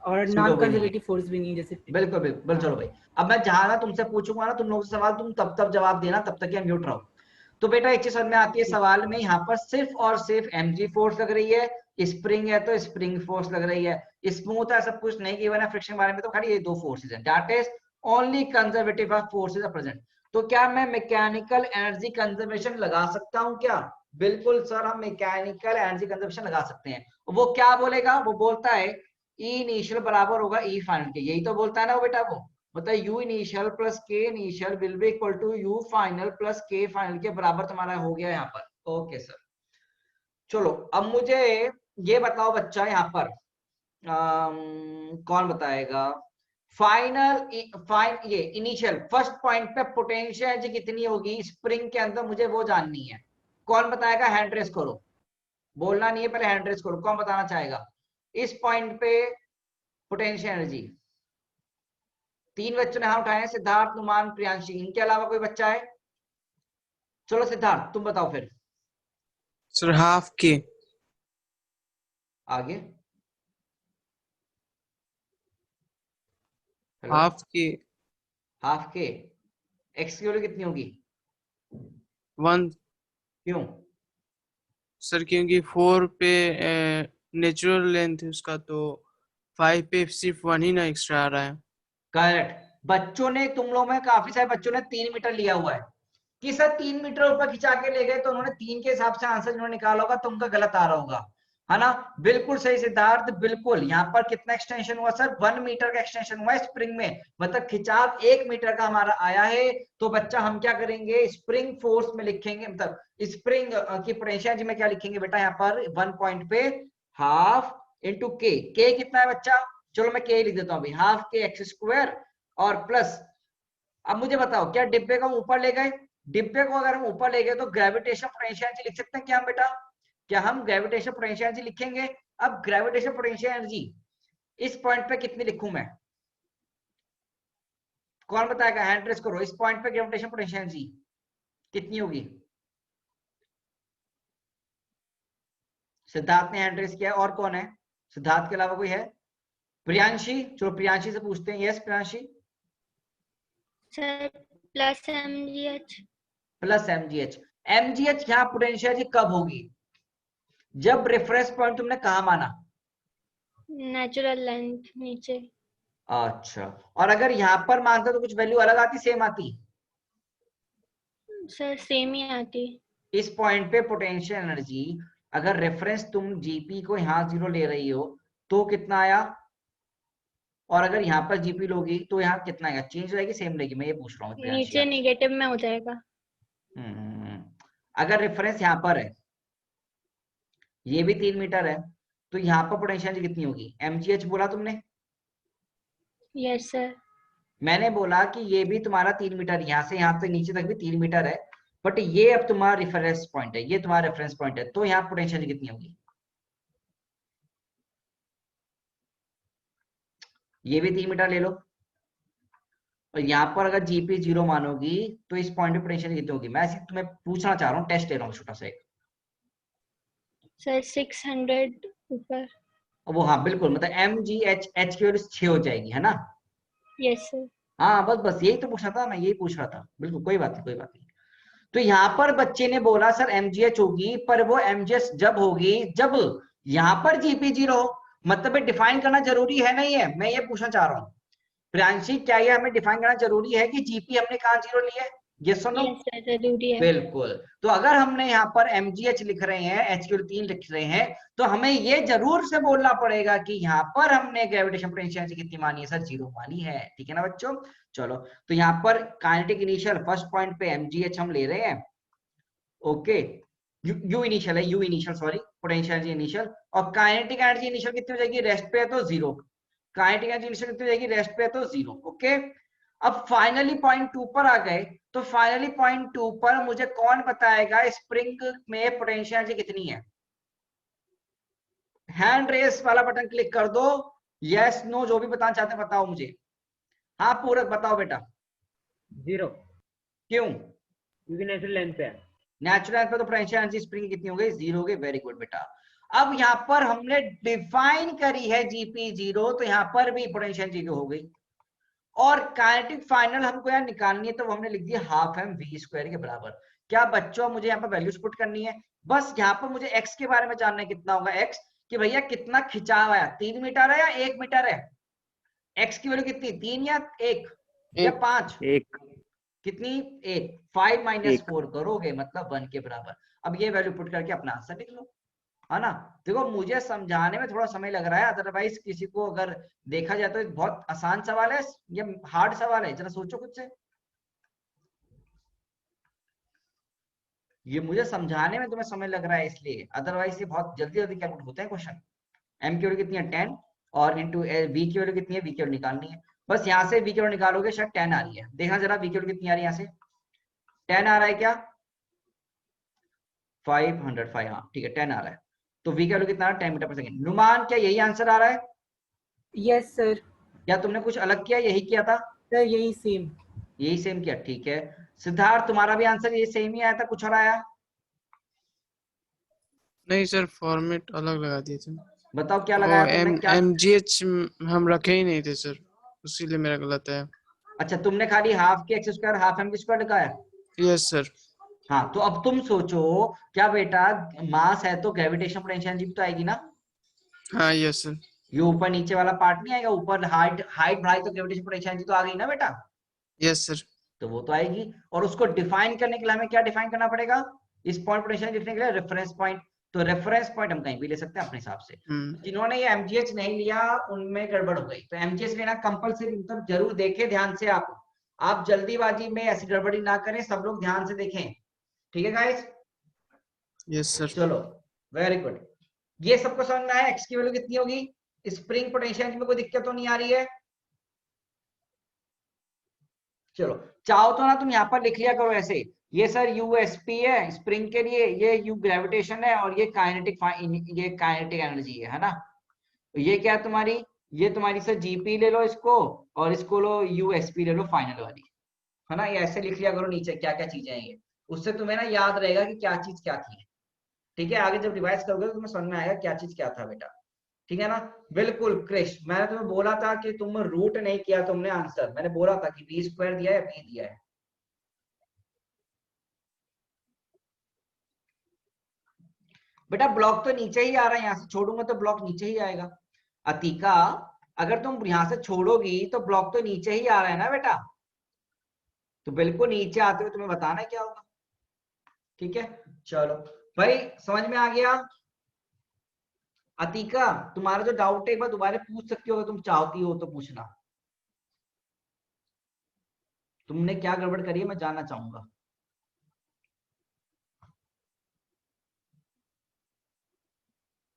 S4: और
S1: सूडो
S4: नॉन
S1: भी नहीं है।
S4: कंजर्वेटिव फोर्स भी नहीं जैसे।
S1: बिल्कुल बिल्कुल, चलो
S4: हाँ।
S1: भाई। अब मैं जहां ना तुमसे पूछूंगा ना तुम लोग से सवाल, तुम तब तब जवाब देना, तब तक म्यूट रहो। तो बेटा एक चीज समझ में आती है
S4: ठीक।
S1: सवाल में, यहाँ पर सिर्फ और सिर्फ mg फोर्स लग रही है, स्प्रिंग है तो स्प्रिंग फोर्स लग रही है, स्मूथ है सब कुछ नहीं गिवन है, फ्रिक्शन के बारे में तो खाली ये 2 फोर्सेज हैं, that is only conservative forces are present. तो क्या मैं मैकेनिकल एनर्जी कंजर्वेशन लगा सकता हूं क्या? बिल्कुल सर, हम मैकेनिकल एनर्जी कंजर्वेशन लगा सकते हैं। वो क्या बोलेगा? वो बोलता है ई इनिशियल बराबर होगा ई फाइनल के, यही तो बोलता है ना वो बेटा। वो मतलब U initial plus K initial will be equal to U final plus K final के बराबर तुम्हारा हो गया यहाँ पर। ओके सर, चलो अब मुझे ये बताओ बच्चा, यहाँ पर कौन बताएगा? ये इनिशियल फर्स्ट पॉइंट पे पोटेंशियल एनर्जी कितनी होगी स्प्रिंग के अंदर, मुझे वो जाननी है। कौन बताएगा? हैंड रेस करो, बोलना नहीं है, पहले हैंड रेस करो। कौन बताना चाहेगा इस पॉइंट पे पोटेंशियल एनर्जी? 3 बच्चों ने हाथ उठाए हैं, सिद्धार्थ, नुमान, प्रियांशी, इनके अलावा कोई बच्चा है? चलो सिद्धार्थ तुम बताओ फिर।
S6: सर हाफ के।
S1: आगे, हेलो,
S6: हाफ के।
S1: Half K. एक्स की वैल्यू कितनी होगी?
S6: 1।
S1: क्यों?
S6: सर क्योंकि 4 पे नेचुरल लेंथ है उसका, तो 5 पे सिर्फ 1 ही ना एक्स्ट्रा आ रहा है।
S1: करेक्ट, बच्चों ने, तुम लोगों में काफी सारे बच्चों ने 3 मीटर लिया हुआ है कि सर 3 मीटर ऊपर खिंचा के ले गए, तो उन्होंने 3 के हिसाब से आंसर जिन्होंने निकाला होगा तो उनका गलत आ रहा होगा, है ना। बिल्कुल सही सिद्धार्थ, बिल्कुल। यहाँ पर कितना एक्सटेंशन हुआ सर? 1 मीटर का एक्सटेंशन हुआ है स्प्रिंग में, मतलब खिंचाव 1 मीटर का हमारा आया है। तो बच्चा हम क्या करेंगे, स्प्रिंग फोर्स में लिखेंगे, मतलब स्प्रिंग की पोटेंशियल एनर्जी में क्या लिखेंगे बेटा, यहाँ पर 1 पॉइंट पे हाफ इंटू के। के कितना है बच्चा? चलो मैं के लिख देता हूँ अभी, हाफ के एक्स स्क्वायर और प्लस। अब मुझे बताओ, क्या डिब्बे को हम ऊपर ले गए? डिब्बे को अगर हम ऊपर ले गए तो ग्रेविटेशन पोटेंशियल एनर्जी लिख सकते हैं क्या हम बेटा? क्या हम ग्रेविटेशन पोटेंशियल एनर्जी लिखेंगे? अब ग्रेविटेशन पोटेंशियल एनर्जी इस पॉइंट पे कितनी लिखूं मैं? कौन बताएगा? हैंड रेस करो। इस पॉइंट पे ग्रेविटेशन पोटेंशियल एनर्जी कितनी होगी? सिद्धार्थ ने हैंड रेस किया, और कौन है सिद्धार्थ के अलावा? कोई है? प्रियांशी, चलो प्रियांशी से पूछते हैं। Yes Priyanshi.
S7: Sir plus mgh।
S1: Plus mgh। mgh यहाँ पोटेंशियल एनर्जी कब होगी? जब रेफरेंस पॉइंट तुमने कहा माना?
S7: नेचुरल लेंथ नीचे।
S1: अच्छा, और अगर यहाँ पर मानते तो कुछ वैल्यू अलग आती, सेम आती?
S7: सर सेम ही आती।
S1: इस पॉइंट पे पोटेंशियल एनर्जी, अगर रेफरेंस तुम जीपी को यहाँ 0 ले रही हो तो कितना आया, और अगर यहाँ पर जीपी लोगी तो यहाँ कितना आएगा? चेंज हो जाएगी, सेम रहेगी? मैं ये पूछ रहा हूँ।
S7: नीचे नेगेटिव में हो जाएगा।
S1: अगर रेफरेंस यहाँ पर है, ये भी 3 मीटर है, तो यहाँ पर पोटेंशियल एनर्जी कितनी होगी? mgh बोला तुमने?
S7: Yes sir.
S1: मैंने बोला कि ये भी तुम्हारा 3 मीटर, यहाँ से यहाँ तक नीचे तक भी 3 मीटर है, बट ये अब तुम्हारा रेफरेंस पॉइंट है, ये तुम्हारा रेफरेंस पॉइंट है, तो यहाँ पोटेंशियल कितनी होगी? ये भी 3 मीटर ले लो, और यहाँ पर अगर जीपी 0 मानोगी तो इस पॉइंट पे पोटेंशियल कितनी होगी? मैं ऐसे तुम्हें पूछना चाह रहा हूँ, टेस्ट ले रहा हूँ छोटा सा एक।
S7: सर 600 ऊपर।
S1: वो हाँ बिल्कुल, मतलब mgh, h की वैल्यू 6 हो जाएगी, है ना?
S7: Yes sir.
S1: हाँ बस बस यही तो पूछना था, मैं यही पूछ रहा था। बिल्कुल, कोई बात नहीं, कोई बात नहीं। तो यहाँ पर बच्चे ने बोला सर mgh होगी, पर वो mgh जब होगी जब यहाँ पर जीपी 0 हो, मतलब डिफाइन करना जरूरी है नहीं है? मैं ये पूछना चाह रहा हूँ प्रियांशी, क्या ये हमें डिफाइन करना जरूरी है कि जीपी हमने कहाँ 0 लिया है? यस और नो?
S7: यस सर जरूरी है।
S1: बिल्कुल। तो अगर हमने यहाँ पर mgh लिख रहे हैं, h की 3 लिख रहे हैं, तो हमें ये जरूर से बोलना पड़ेगा कि यहाँ पर हमने ग्रेविटेशन पोटेंशियल एनर्जी कितनी मानी है? सर 0 मानी है, ठीक है ना बच्चों? चलो, तो यहाँ पर काइनेटिक इनिशियल फर्स्ट पॉइंट पे mgh हम ले रहे हैं, ओके। u इनिशियल है, u initial sorry, potential energy initial. और काइनेटिक एनर्जी इनिशियल कितनी हो जाएगी? रेस्ट पे है तो 0। काइनेटिक एनर्जी इनिशियल कितनी हो जाएगी? रेस्ट पे है तो 0, ओके। अब फाइनली पॉइंट 2 पर आ गए, तो फाइनली पॉइंट 2 पर मुझे कौन बताएगा स्प्रिंग में पोटेंशियल एनर्जी कितनी है? हैंड रेस वाला बटन क्लिक कर दो, यस नो जो भी बताना चाहते हैं बताओ मुझे। हाँ पूरक बताओ बेटा।
S8: 0।
S1: क्यों?
S8: क्योंकि नेचुरल लेंथ पे है।
S1: नेचुरल लेंथ पे तो पोटेंशियल एनर्जी स्प्रिंग कितनी हो गई? 0 हो गई। वेरी गुड बेटा। अब यहाँ पर हमने डिफाइन करी है जीपी 0, तो यहाँ पर भी पोटेंशियल 0 हो गई। और काइनेटिक फाइनल हमको यहाँ निकालनी है, तो हमने लिख दिया हाफ एम वी स्क्वायर के बराबर। क्या बच्चों मुझे यहाँ पर वैल्यूज पुट करनी है? बस यहाँ पर मुझे एक्स के बारे में जानना है, कितना होगा एक्स, कि भैया कितना खिंचाव आया, 3 मीटर है या 1 मीटर है? एक्स की वैल्यू कितनी, 3 या 1 या 5?
S2: 1।
S1: कितनी? 1। 5 माइनस 4 करोगे मतलब 1 के बराबर। अब ये वैल्यू पुट करके अपना आंसर लिख लो, है ना? देखो मुझे समझाने में थोड़ा समय लग रहा है, अदरवाइज किसी को अगर देखा जाए तो बहुत आसान सवाल है, ये हार्ड सवाल है, जरा सोचो खुद से। ये मुझे समझाने में तुम्हें समय लग रहा है इसलिए, अदरवाइज ये बहुत जल्दी जल्दी कैलकुलेट होते हैं क्वेश्चन। एम की वैल्यू कितनी है? 10, और इंटू वी की वैल्यू कितनी है? वी की वैल्यू निकालनी है। बस यहाँ से वी की वैल्यू निकालोगे, शायद 10 आ रही है। देखना जरा वी की वैल्यू कितनी आ रही है, यहाँ से 10 आ रहा है क्या? 505, हाँ ठीक है 10 आ रहा है। तो वी की वैल्यू कितना आ रहा है? 10 मीटर पर सेकेंड। नुमान क्या यही आंसर आ रहा है?
S4: Yes sir.
S1: या तुमने कुछ अलग किया, यही किया था?
S4: सर यही सेम।
S1: यही सेम किया, ठीक है। सिद्धार्थ तुम्हारा भी आंसर ये सेम ही आया था, कुछ और आया?
S6: नहीं सर, फॉर्मेट अलग लगा दिए थे।
S1: बताओ क्या लगाया तुमने? क्या
S6: mgh हम रखे ही नहीं थे सर, उसीलिए मेरा गलत है।
S1: अच्छा, तुमने खाली half K x square half m square लगाया?
S6: Yes sir.
S1: हाँ, तो अब तुम सोचो, क्या बेटा मास है तो ग्रेविटेशन पोटेंशियल एनर्जी तो आएगी ना?
S6: हाँ यस सर।
S1: ये ऊपर नीचे वाला पार्ट नहीं आएगा, ऊपर हाइट हाइट बढ़ाई तो ग्रेविटेशनल पोटेंशियल एनर्जी तो आ गई ना बेटा,
S6: यस सर।
S1: तो वो तो आएगी। और उसको डिफाइन करने के लिए हमें क्या डिफाइन करना पड़ेगा, इस पॉइंट पोटेंशियल लिखने के लिए रेफरेंस पॉइंट। तो रेफरेंस पॉइंट हम कहीं भी ले सकते हैं अपने हिसाब से। जिन्होंने ये एमजीएच नहीं लिया उनमें गड़बड़ हो गई, तो एमजीएच लेना कंपलसरी, मतलब जरूर देखें ध्यान से। आप जल्दीबाजी में ऐसी गड़बड़ी ना करें, सब लोग ध्यान से देखें, ठीक है गाइस?
S6: Yes sir.
S1: चलो वेरी गुड। ये सबको समझ में आया? एक्स की वैल्यू कितनी होगी? स्प्रिंग पोटेंशियल में कोई दिक्कत तो नहीं आ रही है? चलो चाहो तो ना तुम यहाँ पर लिख लिया करो ऐसे, ये सर यूएसपी है स्प्रिंग के लिए, ये यू ग्रेविटेशन है, और ये काइनेटिक एनर्जी है ना। तो ये क्या है तुम्हारी, ये तुम्हारी सर जीपी ले लो इसको, और इसको लो यूएसपी ले लो फाइनल वाली, है ना। ये ऐसे लिख लिया करो नीचे क्या क्या चीजें हैं ये, उससे तुम्हें ना याद रहेगा कि क्या चीज क्या थी, ठीक है। आगे जब रिवाइज करोगे तो तुम्हें समझ में आएगा क्या चीज क्या था बेटा, ठीक है ना। बिल्कुल क्रिश, मैंने तुम्हें बोला था कि तुम रूट नहीं किया तुमने आंसर, मैंने बोला था कि बी स्क्वायर दिया है बी दिया है। बेटा ब्लॉक तो नीचे ही आ रहा है, यहाँ से छोड़ूंगा तो ब्लॉक नीचे ही आएगा। अतिका अगर तुम यहाँ से छोड़ोगी तो ब्लॉक तो नीचे ही आ रहा है ना बेटा, तो बिल्कुल नीचे आते हुए तुम्हें बताना क्या होगा, ठीक है। चलो भाई समझ में आ गया? अतिका तुम्हारा जो डाउट है एक बार दोबारा पूछ सकती हो, अगर तुम चाहती हो तो पूछना। तुमने क्या गड़बड़ करी है मैं जानना चाहूंगा।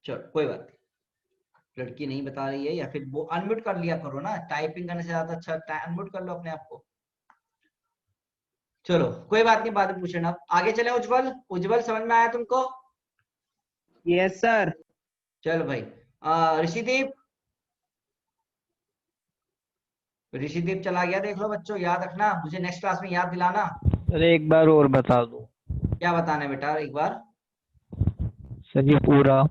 S1: चलो कोई बात नहीं, लड़की नहीं बता रही है, या फिर वो अनम्यूट कर लिया करो ना, टाइपिंग करने से ज्यादा अच्छा अनम्यूट कर लो अपने आप को। चलो कोई बात नहीं, बाद में पूछ लेना। आगे चले उज्जवल, उज्जवल समझ में आया तुमको?
S3: Yes sir.
S1: चलो भाई ऋषिदीप, ऋषिदीप चला गया देख लो बच्चों, याद रखना मुझे नेक्स्ट क्लास में याद दिलाना।
S2: सर एक बार और बता दो।
S1: क्या बताना है बेटा एक बार?
S2: सर ये पूरा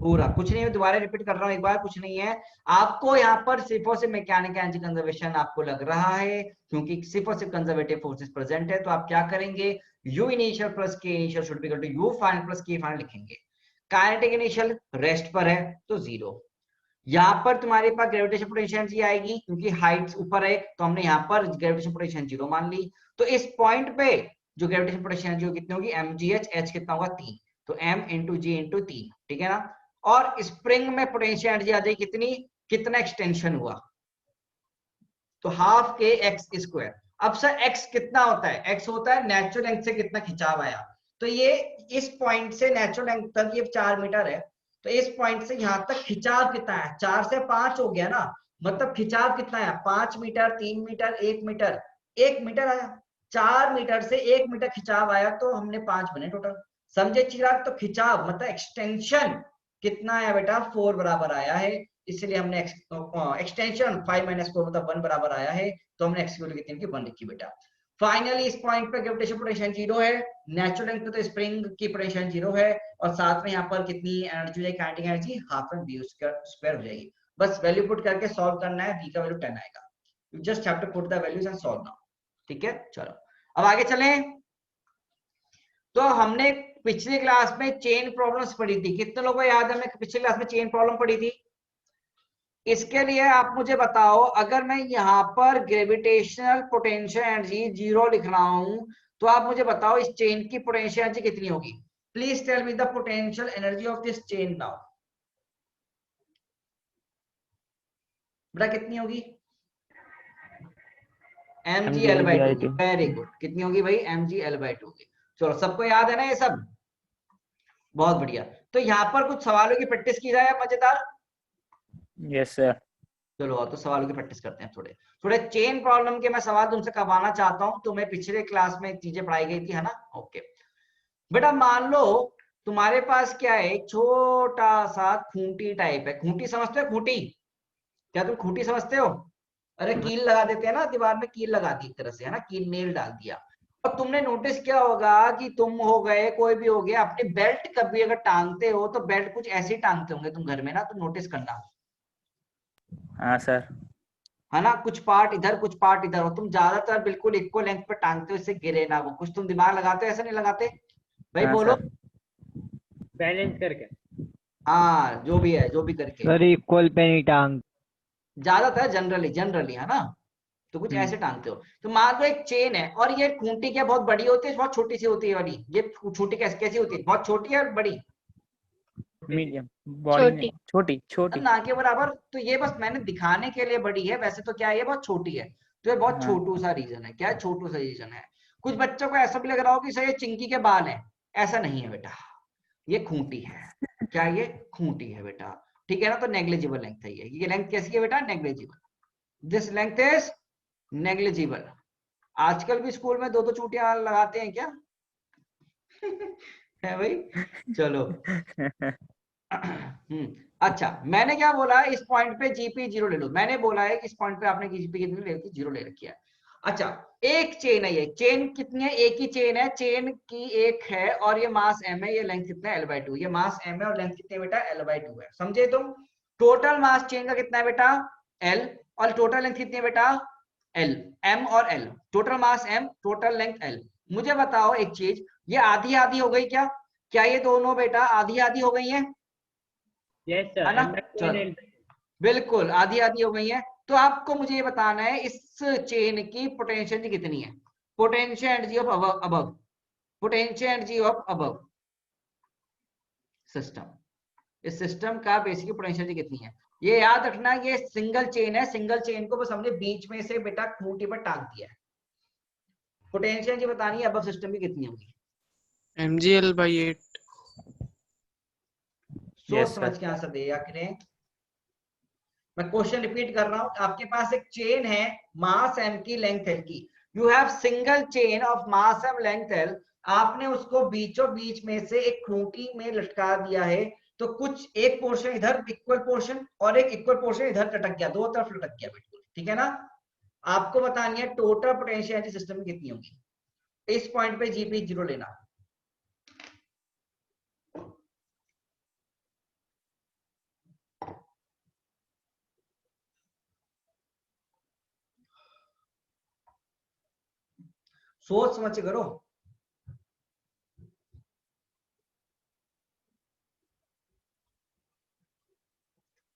S1: पूरा कुछ नहीं है, दोबारा रिपीट कर रहा हूँ एक बार, कुछ नहीं है। आपको यहाँ पर सिर्फ और सिर्फ मैकेनिकल एनर्जी कंजर्वेशन आपको लग रहा है, क्योंकि सिर्फ और सिर्फ कंजर्वेटिव फोर्सेस प्रेजेंट है। तो आप क्या करेंगे, U initial plus K initial should be equal to U final plus K final लिखेंगे। काइनेटिक इनिशियल रेस्ट पर है तो 0। यहाँ पर तुम्हारे पास ग्रेविटेशन पोटेंशियल एनर्जी आएगी, क्योंकि हाइट ऊपर है तो हमने यहाँ पर ग्रेविटेशन पोटेंशियल 0 मान ली। तो इस पॉइंट पे जो ग्रेविटेशन पोटेंशियल एनर्जी कितनी होगी, mgh, h कितना होगा 3, तो m इंटू जी इंटू 3, ठीक है ना। और स्प्रिंग में पोटेंशियल एनर्जी आ जाएगी कितनी, कितना एक्सटेंशन हुआ, तो हाफ के एक्स स्क्वायर। अब सर x कितना होता है, x होता है नेचुरल लेंथ से कितना खिंचाव आया। तो ये इस पॉइंट से नेचुरल लेंथ तक ये 4 मीटर है, तो इस पॉइंट से यहां तक खिंचाव कितना है, 4 से 5 हो गया ना, मतलब खिंचाव कितना है, 5 मीटर, 3 मीटर, 1 मीटर, 1 मीटर आया। 4 मीटर से 1 मीटर खिंचाव आया तो हमने 5 बने टोटल, समझे चिराग? तो खिंचाव मतलब एक्सटेंशन कितना आया बेटा, 4 बराबर आया है, इसलिए हमने एक्सटेंशन 5 माइनस 4 मतलब 1 बराबर आया है, तो हमने एक्स की वैल्यू कितनी की 1 लिखी बेटा। फाइनली इस पॉइंट पे ग्रेविटेशन पोटेंशियल 0 है, नेचुरल लेंथ पे तो स्प्रिंग की पोटेंशियल 0 है, और साथ में यहाँ पर कितनी एनर्जी हो जाएगी, kinetic energy half M B square हो जाएगी। बस वैल्यू पुट करके सॉल्व करना है, बी का वैल्यू 10 आएगा। You just have to put the values and solve now, ठीक है। चलो अब आगे चलें। तो हमने पिछली क्लास में चेन प्रॉब्लम्स पढ़ी थी, कितने लोगों को याद है हमने पिछली क्लास में चेन प्रॉब्लम पढ़ी थी? इसके लिए आप मुझे बताओ, अगर मैं यहाँ पर ग्रेविटेशनल पोटेंशियल एनर्जी 0 लिख रहा हूं, तो आप मुझे बताओ इस चेन की पोटेंशियल एनर्जी कितनी होगी? Please tell me the potential energy of this chain now. बेटा कितनी होगी? mgl/2। वेरी गुड, कितनी होगी भाई? mgl/2 की। चलो सबको याद है ना ये सब? बहुत बढ़िया। तो यहाँ पर कुछ सवालों की प्रैक्टिस की जाए मजेदार।
S2: Yes sir.
S1: चलो तो सवालों की प्रैक्टिस करते हैं, थोड़े थोड़े चेन प्रॉब्लम के मैं सवाल तुमसे करवाना चाहता हूँ। तुम्हें पिछले क्लास में चीजें पढ़ाई गई थी, है ना? ओके बेटा, मान लो तुम्हारे पास क्या है, छोटा सा खूंटी टाइप है। खूंटी समझते हो? खूंटी, क्या तुम खूंटी समझते हो? अरे कील लगा देते हैं ना दीवार में, कील लगा दी एक तरह से, है ना, कील नेल डाल दिया। और तुमने नोटिस किया होगा कि तुम हो गए कोई भी हो गया, अपनी बेल्ट कभी अगर टांगते हो तो बेल्ट कुछ ऐसे ही टांगते होंगे तुम घर में ना, तुम नोटिस करना।
S2: हाँ सर।
S1: है ना, कुछ पार्ट इधर कुछ पार्ट इधर, और तुम ज्यादातर बिल्कुल इक्वल लेंथ पे टांगते हो, इससे गिरे ना वो। कुछ तुम दिमाग लगाते हो, ऐसा नहीं लगाते भाई?
S2: हाँ
S1: बोलो।
S2: सर।
S8: बैलेंस करके।
S1: हाँ जो भी है, जो भी करके
S2: सर इक्वल पे नहीं टांग।
S1: ज्यादातर जनरली है ना, तो कुछ ऐसे टांगते हो। तो मान लो एक चेन है और ये खूंटी क्या बहुत बड़ी होती है, बहुत छोटी सी होती है वाली, ये खूंटी कैसी कैसी होती है, बहुत छोटी है और बड़ी,
S2: मीडियम बॉडी
S7: छोटी।
S2: में छोटी छोटी।
S1: ना के बराबर। तो ये बस मैंने दिखाने के लिए बड़ी है, वैसे तो क्या है ये बहुत छोटी है। तो ये बहुत
S2: हाँ
S1: छोटू सा रीजन है, क्या है, छोटू सा रीजन है। कुछ बच्चों को ऐसा भी लग रहा हो कि सर ये चिंकी के बाल हैं, ऐसा नहीं है बेटा, ये खूंटी है। क्या ये खूंटी है बेटा, ठीक है ना। तो नेग्लिजिबल लेंथ है ये लेंथ कैसी है बेटा, negligible. This length is negligible. आजकल भी स्कूल में दो दो चूटियां लगाते हैं क्या? है भाई, चलो। अच्छा, मैंने क्या बोला, इस पॉइंट पे जीपी 0 ले लो। मैंने बोला है कि इस पॉइंट पे आपने जीपी कितनी ले रखी, 0 ले रखी है। अच्छा, एक चेन है, ये चेन कितनी है, एक ही चेन है, चेन की एक है और ये मास m है, ये लेंथ कितना है l/2। ये मास m है और लेंथ कितनी है बेटा, l/2 है। समझे तुम? टोटल मास चेन का कितना है बेटा, l, और टोटल लेंथ कितनी है बेटा, l, m और l। Total mass m, total length l। मुझे बताओ एक चीज, ये आधी आधी हो गई क्या? क्या ये दोनों बेटा आधी आधी हो गई है?
S8: Yes, sir.
S1: है ना?
S8: M/2
S1: चलो,
S8: and L/2.
S1: बिल्कुल आधी आधी हो गई है। तो आपको मुझे ये बताना है इस चेन की पोटेंशियल एनर्जी कितनी है, potential energy of above, potential energy of above system. इस सिस्टम का बेसिक पोटेंशियल एनर्जी कितनी है, ये याद रखना। ये सिंगल चेन है, सिंगल चेन को बस हमने बीच में से बेटा खूंटी पर टांग दिया है। पोटेंशियल एनर्जी बतानी है अबव सिस्टम की कितनी होगी,
S6: mgl/8।
S1: सोच
S2: यस
S1: समझ
S2: सर।
S1: के आंसर दे या करें। मैं क्वेश्चन रिपीट कर रहा हूं, आपके पास एक चेन है, मास m की, लेंथ l की। You have single chain of mass m length l। आपने उसको बीचों बीच में से एक खूंटी में लटका दिया है। तो कुछ एक पोर्शन इधर इक्वल पोर्शन और एक इक्वल पोर्शन इधर लटक गया, दो तरफ लटक गया, बिल्कुल ठीक है ना। आपको बतानी है टोटल पोटेंशियल एनर्जी सिस्टम में कितनी होगी। इस पॉइंट पे जीपी 0 लेना। सोच समझ के करो।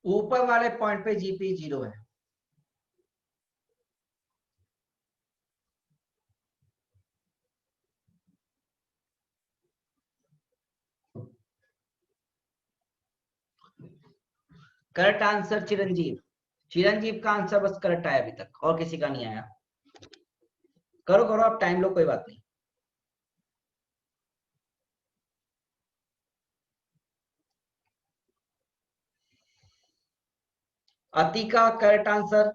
S1: ऊपर वाले पॉइंट पे जीपी 0 है। करेक्ट आंसर चिरंजीव। चिरंजीव का आंसर बस करेक्ट आया अभी तक, और किसी का नहीं आया। करो करो, आप टाइम लो, कोई बात नहीं। Atika correct answer.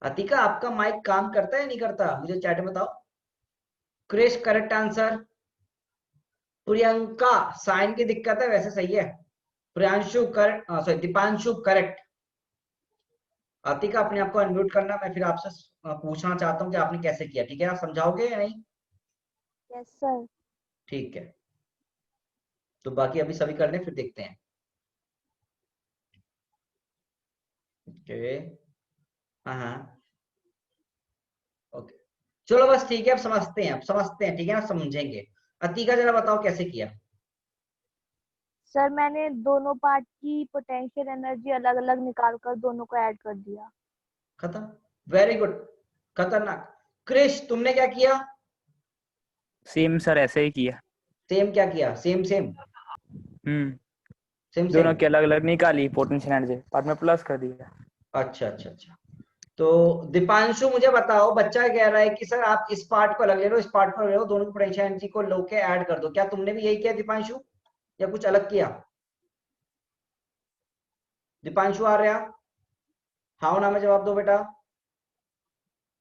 S1: अतिका आपका माइक काम करता है नहीं करता, मुझे चैट में बताओ। Krish correct answer. Priyanka sign की दिक्कत है, वैसे सही है। Priyanshu correct, sorry Deepanshu correct. Atika अपने आप को अनम्यूट करना, मैं फिर आपसे पूछना चाहता हूँ कि आपने कैसे किया, ठीक है? आप समझाओगे या नहीं?
S5: Yes sir.
S1: ठीक है, तो बाकी अभी सभी कर लें फिर देखते हैं। ओके, हाँ ओके, चलो बस ठीक है, अब समझते हैं, अब समझते हैं, ठीक है ना, समझेंगे। अतिका जरा बताओ कैसे किया।
S5: सर मैंने दोनों पार्ट की पोटेंशियल एनर्जी अलग अलग निकाल कर दोनों को ऐड कर दिया।
S1: खत्म, वेरी गुड, खतरनाक। क्रिश तुमने क्या किया?
S2: सेम सर, ऐसे ही किया।
S1: सेम क्या किया, सेम सेम सेम
S2: दोनों
S1: सेम।
S2: की अलग अलग निकाली पोटेंशियल एनर्जी, बाद में प्लस कर दिया।
S1: अच्छा अच्छा अच्छा। तो दीपांशु मुझे बताओ, बच्चा कह रहा है कि सर आप इस पार्ट को अलग ले लो, इस पार्ट को अलग ले लो, दोनों की पोटेंशियल एनर्जी को लो के ऐड कर दो। क्या तुमने भी यही किया दीपांशु, या कुछ अलग किया? दीपांशु आ रहा, हाँ ना में जवाब दो बेटा।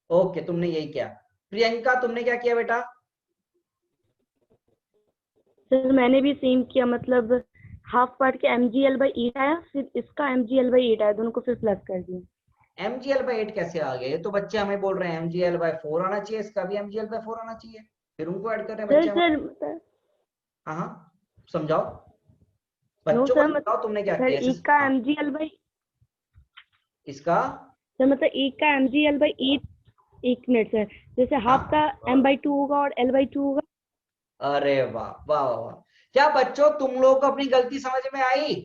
S1: ओके, तुमने यही किया। प्रियंका तुमने क्या किया बेटा?
S5: सर मैंने भी सेम किया, मतलब हाफ पार्ट के mgl/8 आया, फिर इसका mgl/8 आया, दोनों को फिर प्लस कर दिया।
S1: mgl/8 कैसे आ गए? तो बच्चे हमें बोल रहे हैं mgl/4 आना चाहिए, इसका भी mgl/4 आना चाहिए, फिर उनको ऐड कर रहे हैं
S5: सर
S1: बच्चे हमें।
S5: सर
S1: हाँ हाँ, समझाओ
S5: नो
S1: बच्चों को,
S5: सर,
S1: समझाओ तुमने क्या
S5: सर
S1: किया।
S5: एक का
S1: हाँ,
S5: mgl/,
S1: इसका
S5: सर मतलब एक का mgl/8, एक मिनट सर, जैसे हाफ
S1: हाँ
S5: का m/2 होगा और l/2 होगा।
S1: अरे वाह वाह वाह वाह। क्या बच्चों तुम लोगों को अपनी गलती समझ में आई?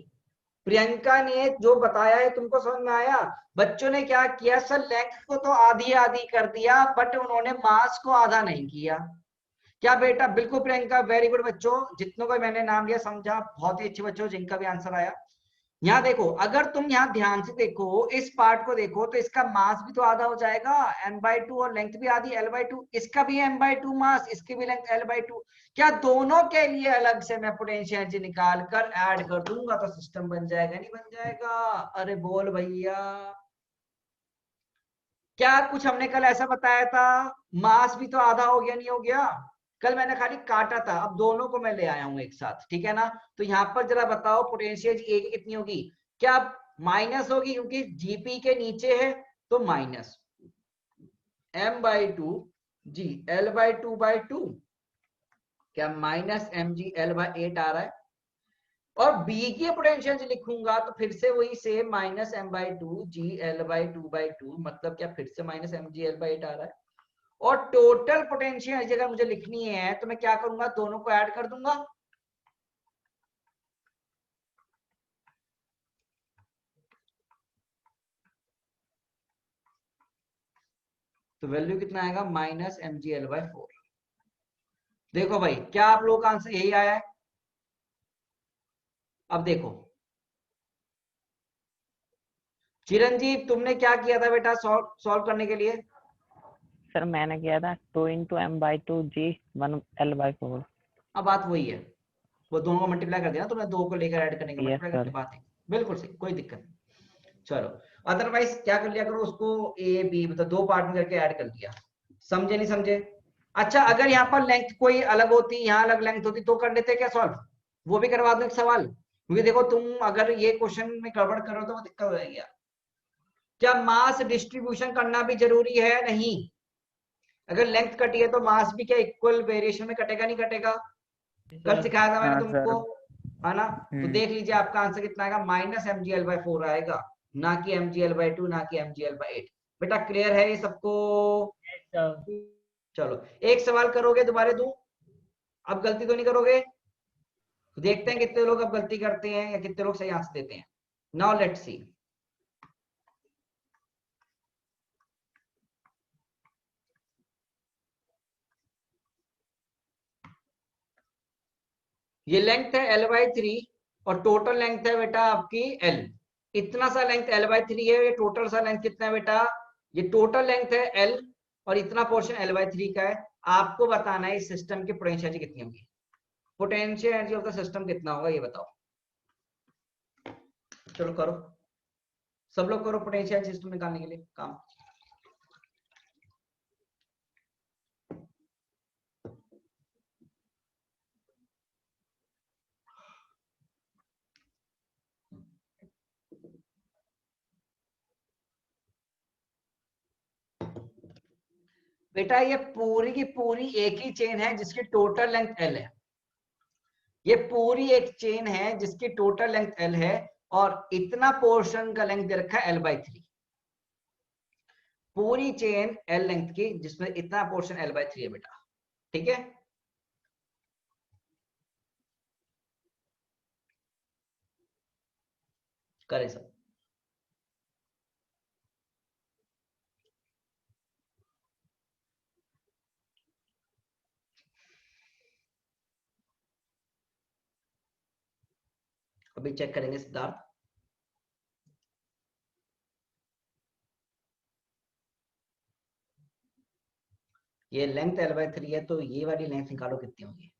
S1: प्रियंका ने जो बताया है तुमको समझ में आया? बच्चों ने क्या किया सर, लेंथ को तो आधी आधी कर दिया बट उन्होंने मास को आधा नहीं किया। क्या बेटा? बिल्कुल प्रियंका, वेरी गुड बच्चों, जितनों को मैंने नाम लिया समझा, बहुत ही अच्छे बच्चों जिनका भी आंसर आया। यहाँ देखो, अगर तुम यहाँ ध्यान से देखो, इस पार्ट को देखो तो इसका मास भी तो आधा हो जाएगा m/2 और लेंथ भी आधी l/2, इसका भी m/2 मास, इसकी भी लेंथ l/2। क्या दोनों के लिए अलग से मैं पोटेंशियल एनर्जी निकाल कर ऐड कर दूंगा तो सिस्टम बन जाएगा नहीं बन जाएगा? अरे बोल भैया, क्या कुछ हमने कल ऐसा बताया था मास भी तो आधा हो गया नहीं हो गया? कल मैंने खाली काटा था, अब दोनों को मैं ले आया हूं एक साथ, ठीक है ना? तो यहाँ पर जरा बताओ पोटेंशियल ए की कितनी होगी? क्या माइनस होगी क्योंकि जीपी के नीचे है, तो माइनस m/2 जी l/2/2, क्या माइनस mg/l/8 आ रहा है? और बी की पोटेंशियल लिखूंगा तो फिर से वही सेम माइनस m/2 जी l/2/2, मतलब क्या फिर से माइनस mg/l/8 आ रहा है। और टोटल पोटेंशियल अगर मुझे लिखनी है तो मैं क्या करूंगा, दोनों को ऐड कर दूंगा। तो वैल्यू कितना आएगा, माइनस mg/l/4। देखो भाई, क्या आप लोगों का आंसर यही आया है? अब देखो चिरंजीव, तुमने क्या किया था बेटा सॉल्व करने के लिए?
S2: सर मैंने किया था 2 × m/2 g 1 l/4।
S1: अब बात वही है, वो दोनों को मल्टीप्लाई कर दिया, तुमने दो को लेकर ऐड करने का
S2: Yes,
S1: मल्टीप्लाई करके
S2: sir.
S1: बात है, बिल्कुल सही, कोई दिक्कत नहीं। चलो, अदरवाइज क्या कर लिया करो, उसको ए बी मतलब दो पार्ट में करके ऐड कर दिया। समझे नहीं समझे? अच्छा, अगर यहाँ पर लेंथ कोई अलग होती, यहाँ अलग लेंथ होती तो कर लेते क्या सॉल्व? वो भी करवा दो एक सवाल, क्योंकि देखो तुम अगर ये क्वेश्चन में गड़बड़ करो तो वो दिक्कत हो जाएगी। क्या मास डिस्ट्रीब्यूशन करना भी जरूरी है? नहीं। अगर लेंथ कटी है तो मास भी क्या इक्वल वेरिएशन में कटेगा नहीं कटेगा? कल सिखाया था मैंने
S2: हाँ
S1: तुमको,
S2: सर।
S1: है ना? तो देख लीजिए आपका आंसर कितना आएगा, माइनस mg/l/4 आएगा, ना कि mg/l/2 ना कि mg/l/8। बेटा क्लियर है ये सबको? चलो एक सवाल करोगे दोबारा दूं, अब गलती तो नहीं करोगे? तो देखते हैं कितने लोग अब गलती करते हैं या कितने लोग सही आंसर देते हैं। Now let's see. ये लेंथ है l/3 और टोटल लेंथ है बेटा आपकी l। इतना सा लेंथ l/3 है, ये टोटल सा लेंथ कितना है बेटा? ये टोटल लेंथ है l और इतना पोर्शन l/3 का है। आपको बताना है इस सिस्टम की पोटेंशियल एनर्जी कितनी होगी। Potential energy of the system कितना होगा ये बताओ। चलो करो, सब लोग करो पोटेंशियल सिस्टम निकालने के लिए काम। बेटा ये पूरी की पूरी एक ही चेन है जिसकी टोटल लेंथ l है। ये पूरी एक चेन है जिसकी टोटल लेंथ l है और इतना पोर्शन का लेंथ दे रखा है l/3। पूरी चेन l लेंथ की जिसमें इतना पोर्शन l/3 है बेटा, ठीक है? करें सब। अभी चेक करेंगे सिद्धार्थ। ये लेंथ l/3 है तो ये वाली लेंथ निकालो कितनी होगी।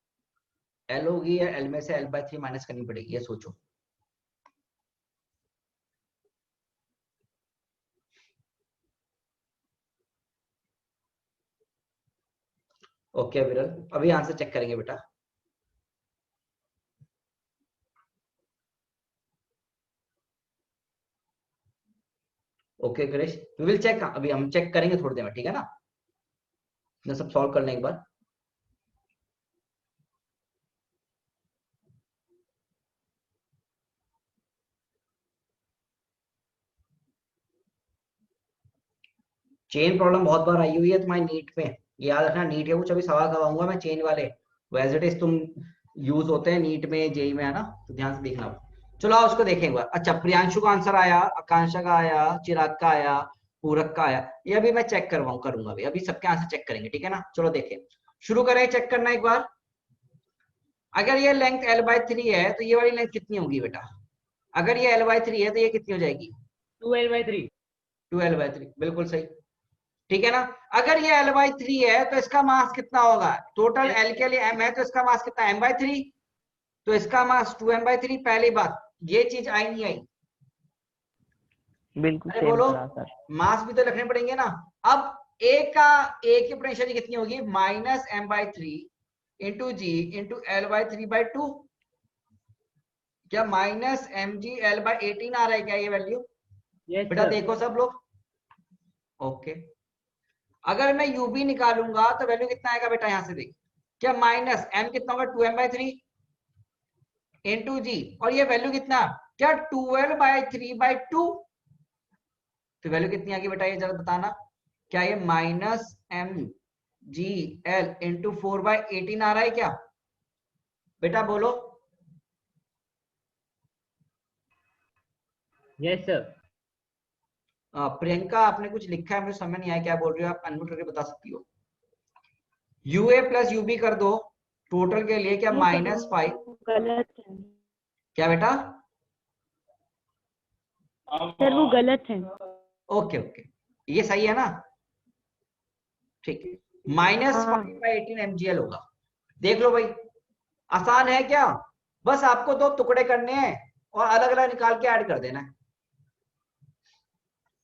S1: l होगी या l में से l/3 माइनस करनी पड़ेगी, ये सोचो। ओके विरल, अभी आंसर चेक करेंगे बेटा। Okay Krish, we will check, अभी हम चेक करेंगे थोड़ी देर में, ठीक है ना? मैं सब सॉल्व कर लें एक बार। चेन प्रॉब्लम बहुत बार आई हुई है तुम्हारी नीट में, याद रखना। नीट के कुछ अभी सवाल करवाऊंगा मैं चेन वाले, वो एज इट इज तुम यूज होते हैं नीट में, जेई में, है ना, तो ध्यान से देखना। चलो आओ उसको देखें एक बार। अच्छा, प्रियांशु का आंसर आया, आकांक्षा का आया, चिराग का आया, पूरक का आया। ये अभी मैं चेक करूंगा अभी, अभी सबके आंसर चेक करेंगे, ठीक है ना। चलो देखें, शुरू करें चेक करना एक बार। अगर ये लेंथ l/3 है तो ये वाली लेंथ कितनी होगी बेटा? अगर ये l/3 है तो ये कितनी हो जाएगी?
S8: 2l/3।
S1: 2l/3, बिल्कुल सही, ठीक है ना। अगर ये l/3 है तो इसका मास कितना होगा? टोटल l के लिए m है तो इसका मास कितना? m/3, तो इसका मास 2m/3। पहली बात, ये चीज आई नहीं आई?
S2: बिल्कुल
S1: अरे
S2: सेम
S1: बोलो,
S2: करा सर।
S1: मास भी तो लिखने पड़ेंगे ना। अब a की पोटेंशियल कितनी होगी? -m/3 into g into l/3/2। क्या -mg/l/18 आ रहा है क्या ये वैल्यू?
S8: यस
S1: बेटा
S8: सर।
S1: देखो सब लोग, ओके। अगर मैं ub निकालूंगा तो वैल्यू कितना आएगा बेटा? यहां से देख, क्या माइनस m कितना होगा? 2m/3 इंटू जी, और ये वैल्यू कितना? क्या 12/3/2। तो वैल्यू कितनी आ गई बेटा? ये जरा बताना। क्या ये -mgl इंटू 4/18 आ रहा है क्या? बेटा बोलो।
S8: Yes sir.
S1: प्रियंका आपने कुछ लिखा है, मुझे समझ नहीं आया क्या बोल रही हो आप, अनम्यूट करके बता सकती हो। यूए प्लस यूबी कर दो टोटल के लिए, क्या -5।
S5: गलत है
S1: क्या बेटा?
S5: सर, वो गलत है।
S1: ओके ओके, ये सही है ना? ठीक है, -5/18 mgl होगा। देख लो भाई, आसान है क्या? बस आपको दो टुकड़े करने हैं और अलग अलग निकाल के ऐड कर देना है।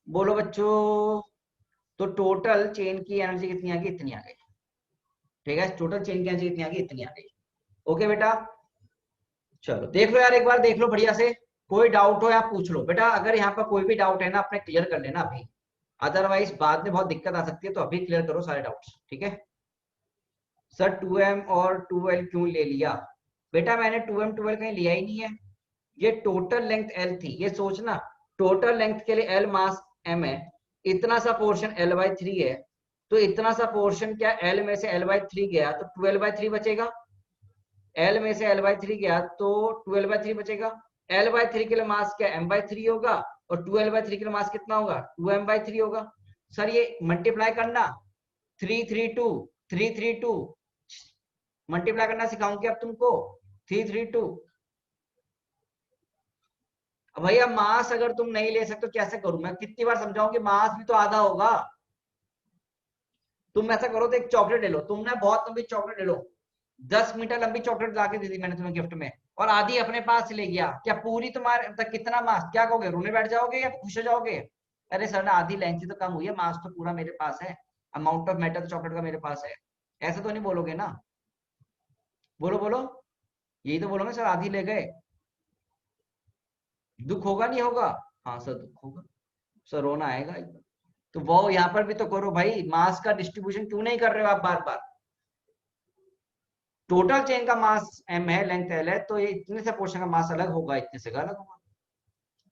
S1: बोलो बच्चों, तो टोटल चेन की एनर्जी कितनी आ गई? इतनी आ गई, ठीक है। टोटल चेन की एनर्जी कितनी आ गई? इतनी आ गई। ओके बेटा, चलो देख लो यार, एक बार देख लो बढ़िया से। कोई डाउट हो या पूछ लो बेटा। अगर यहाँ पर कोई भी डाउट है ना, अपने क्लियर कर लेना अभी, अदरवाइज बाद में बहुत दिक्कत आ सकती है। तो अभी क्लियर करो सारे डाउट्स, ठीक है। सर 2m और 2l क्यों ले लिया? बेटा मैंने 2m 2l कहीं लिया ही नहीं है, ये टोटल लेंथ l थी। ये सोचना, टोटल लेंथ के लिए l मास m है, इतना सा पोर्शन l/3 है, तो इतना सा पोर्शन क्या l में से l/3 गया तो 12/3 बचेगा। l में से l/3 गया तो 12/3 बचेगा। l/3 के लिए मास क्या? m/3 होगा, और 2l/3 के लिए मास कितना होगा? 2m/3 होगा। सर ये मल्टीप्लाई करना, 332 332 मल्टीप्लाई करना सिखाऊंगी अब तुमको, 332। अब भैया मास अगर तुम नहीं ले सकते तो कैसे करूं मैं? कितनी बार समझाऊं कि मास भी तो आधा होगा। तुम ऐसा करो तो एक चॉकलेट ले लो, तुमने बहुत लंबी चॉकलेट ले लो, 10 मीटर लंबी चॉकलेट ला के दे दी मैंने तुम्हें गिफ्ट में, और आधी अपने पास ले गया, क्या पूरी तुम्हारे तक कितना मास? क्या कहोगे, रोने बैठ जाओगे या खुश हो जाओगे? अरे सर ना, आधी लेंथ तो कम हुई है, मास तो पूरा मेरे पास है, अमाउंट ऑफ मेटल चॉकलेट का मेरे पास है। ऐसा तो नहीं बोलोगे ना? बोलो बोलो, यही तो बोलोगे सर आधी ले गए। दुख होगा नहीं होगा? हाँ सर दुख होगा, सर रोना आएगा एकदम। तो वो यहाँ पर भी तो करो भाई, मास का डिस्ट्रीब्यूशन क्यों नहीं कर रहे हो आप बार बार? टोटल चेन का मास m है, लेंथ l है, तो ये इतने से पोर्शन का मास अलग होगा, इतने से अलग होगा।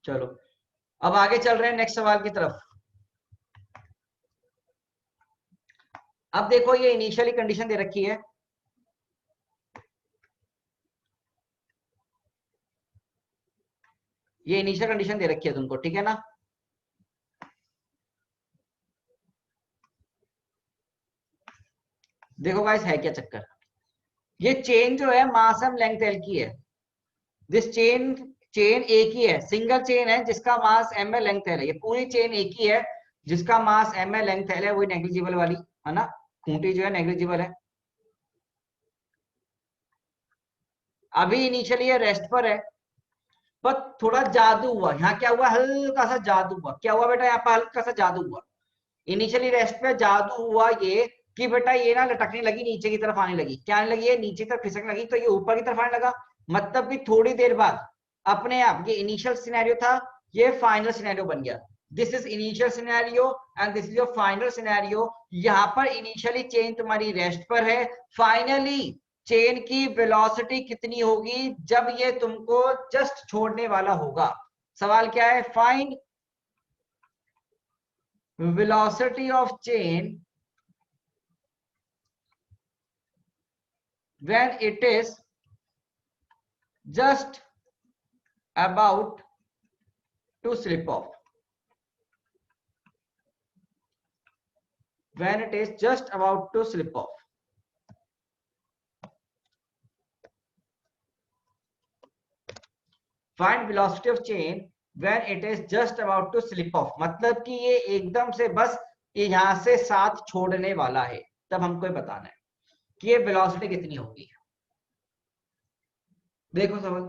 S1: चलो अब आगे चल रहे हैं नेक्स्ट सवाल की तरफ। अब देखो ये इनिशियली कंडीशन दे रखी है, ये इनिशियल कंडीशन दे रखी है तुमको, ठीक है ना। देखो गाइस है क्या चक्कर, ये चेन जो है मास m लेंथ l की है। दिस चेन एक ही है, सिंगल चेन है जिसका मास m है, लेंथ l है। ये पूरी चेन एक ही है जिसका मास m है, लेंथ l है, वही नेग्लिजिबल वाली है ना, खूंटी जो है नेग्लिजिबल है। अभी इनिशियली ये रेस्ट पर है, पर थोड़ा जादू हुआ। यहाँ क्या हुआ? हल्का सा जादू हुआ। क्या हुआ बेटा? यहाँ पर हल्का सा जादू हुआ। इनिशियली रेस्ट पे जादू हुआ ये कि बेटा ये ना लटकने लगी, नीचे की तरफ आने लगी। क्या आने लगी? है नीचे की तरफ खिसकने लगी, तो ये ऊपर की तरफ आने लगा। मतलब कि थोड़ी देर बाद अपने आप, ये इनिशियल सिनेरियो था, ये फाइनल सिनेरियो बन गया। This is initial scenario and this is your final scenario. यहाँ पर इनिशियली चेन तुम्हारी रेस्ट पर है, फाइनली चेन की वेलोसिटी कितनी होगी जब ये तुमको जस्ट छोड़ने वाला होगा? सवाल क्या है? Find velocity of chain when it is just about to slip off. When it is just about to slip off. Find velocity of chain when it is just about to slip off. मतलब कि ये एकदम से बस ये यहां से साथ छोड़ने वाला है, तब हमको ये बताना है कि ये वेलोसिटी कितनी होगी। देखो सवाल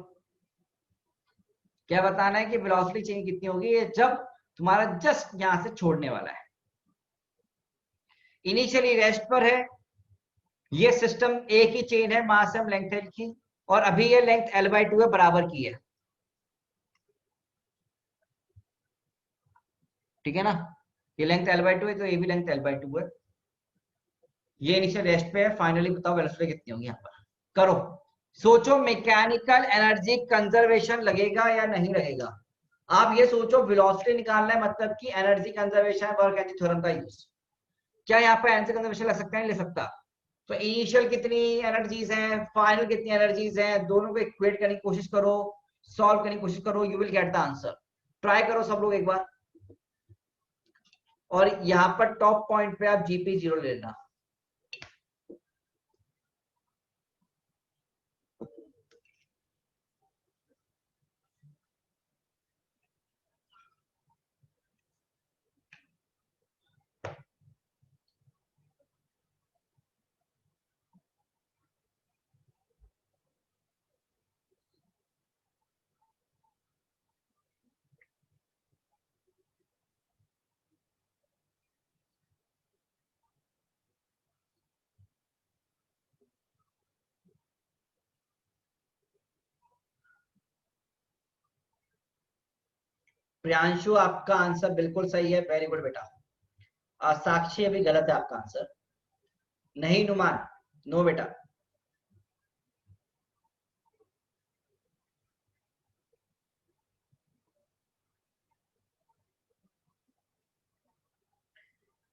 S1: क्या बताना है कि वेलोसिटी चेंज कितनी होगी, ये जब तुम्हारा जस्ट यहां से छोड़ने वाला है। इनिशियली रेस्ट पर है, ये सिस्टम एक ही चेन है, मास एम लेंथ एल की, और अभी ये लेंथ L/2 है, बराबर की है, ठीक है ना। ये लेंथ L/2 है तो ये भी लेंथ L/2 है। ये इनिशियल रेस्ट पे है, फाइनली बताओ वेलोसिटी कितनी होगी। यहाँ पर करो, सोचो मैकेनिकल एनर्जी कंजर्वेशन लगेगा या नहीं लगेगा। आप ये सोचो वेलोसिटी निकालना है, मतलब कि energy conservation work energy theorem का यूज। क्या यहाँ पे एनर्जी कंजर्वेशन लग सकता है, नहीं ले सकता। तो इनिशियल कितनी एनर्जीज हैं, फाइनल कितनी एनर्जीज हैं, दोनों को इक्वेट करने की कोशिश करो, सॉल्व करने की कोशिश करो, you will get the answer. Try करो सब लोग एक बार, और यहाँ पर टॉप पॉइंट पे आप GP0 लेना। प्रियांशु आपका आंसर बिल्कुल सही है, वेरी गुड बेटा। साक्षी अभी गलत है आपका आंसर, नहीं नुमान, नो बेटा।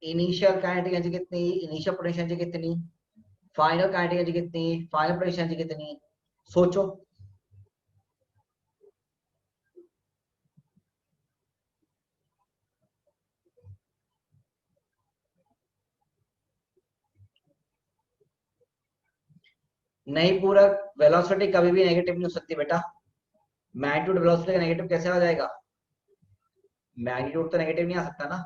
S1: इनिशियल काइनेटिक एनर्जी कितनी, इनिशियल पोटेंशियल एनर्जी कितनी, फाइनल काइनेटिक एनर्जी कितनी, फाइनल पोटेंशियल एनर्जी कितनी, सोचो। नहीं पूरा, वेलोसिटी कभी भी नेगेटिव नहीं हो सकती बेटा। मैग्नीट्यूड वेलोसिटी का नेगेटिव कैसे आ जाएगा, मैग्नीट्यूड तो नेगेटिव नहीं आ सकता ना।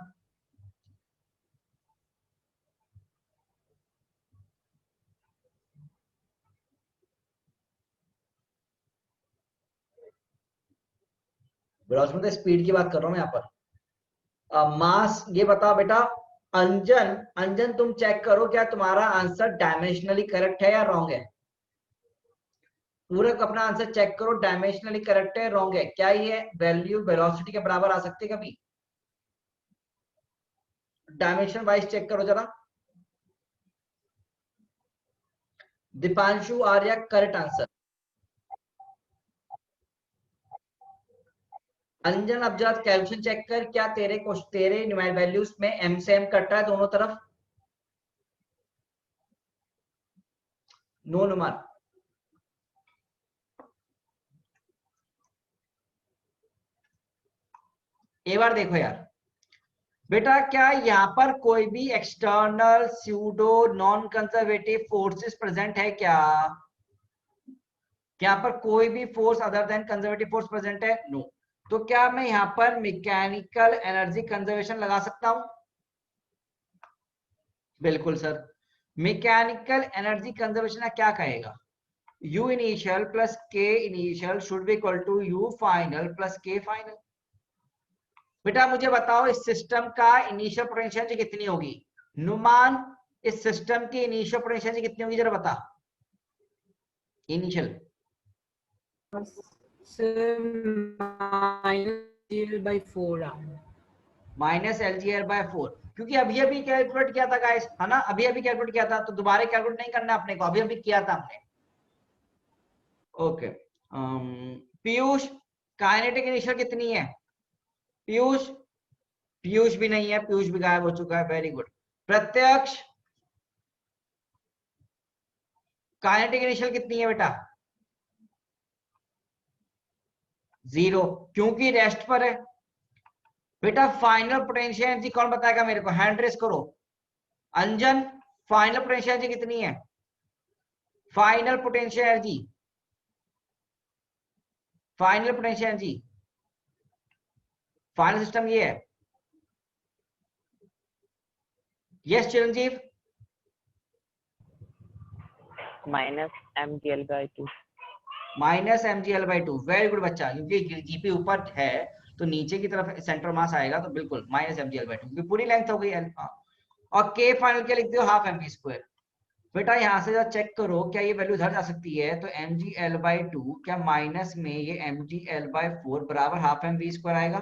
S1: वेलोसिटी तो स्पीड की बात कर रहा हूं मैं यहाँ पर। मास, ये बताओ बेटा अंजन, अंजन तुम चेक करो क्या तुम्हारा आंसर डायमेंशनली करेक्ट है या रॉन्ग है। पूरा अपना आंसर चेक करो, डायमेंशनली करेक्ट है रॉन्ग है, क्या ये वैल्यू वेलोसिटी के बराबर आ सकती है कभी। डायमेंशन वाइज चेक करो जरा। Deepanshu Arya correct answer. अंजन अब जरा कैलकुलेशन चेक कर, क्या तेरे वैल्यूज में एम से एम कट रहा है दोनों तरफ। नो नुमान। एक बार देखो यार बेटा, क्या यहाँ पर कोई भी external pseudo non conservative forces present है क्या, यहाँ पर कोई भी force other than conservative force present है, नो। तो क्या मैं यहाँ पर मैकेनिकल एनर्जी कंजर्वेशन लगा सकता हूं, बिल्कुल सर। मैकेनिकल एनर्जी कंजर्वेशन क्या कहेगा, U initial plus K initial should be equal to U final plus K final. बेटा मुझे बताओ इस सिस्टम का इनिशियल पोटेंशियल एनर्जी कितनी होगी। नुमान, इस सिस्टम की इनिशियल पोटेंशियल एनर्जी कितनी होगी जरा बता। इनिशियल
S4: माइनस
S1: -LGL/4, क्योंकि अभी अभी कैलकुलेट किया था गाइस, है ना, अभी अभी कैलकुलेट किया था, तो दोबारा कैलकुलेट नहीं करना अपने को, अभी अभी किया था हमने। ओके पीयूष, काइनेटिक इनिशियल कितनी है। पीयूष, पीयूष भी नहीं है, पीयूष भी गायब हो चुका है, वेरी गुड। प्रत्यक्ष, काइनेटिक इनिशियल कितनी है बेटा? 0, क्योंकि रेस्ट पर है। बेटा फाइनल पोटेंशियल एनर्जी कौन बताएगा मेरे को? हैंड रेस करो। अंजन, फाइनल पोटेंशियल एनर्जी कितनी है? Final potential energy, final potential energy, final system ये है। यस चिरंजीव।
S2: -mgl/2।
S1: -mgl/2, वेरी गुड बच्चा, क्योंकि जीपी ऊपर है तो नीचे की तरफ सेंटर मास आएगा, तो बिल्कुल -mgl/2, क्योंकि पूरी लेंथ हो गई है। और के फाइनल क्या लिखते हो? Half mv²। बेटा यहाँ से जब चेक करो क्या ये वैल्यू इधर जा सकती है, तो mgl/2 क्या माइनस में ये mgl/4 बराबर हाफ mv² आएगा?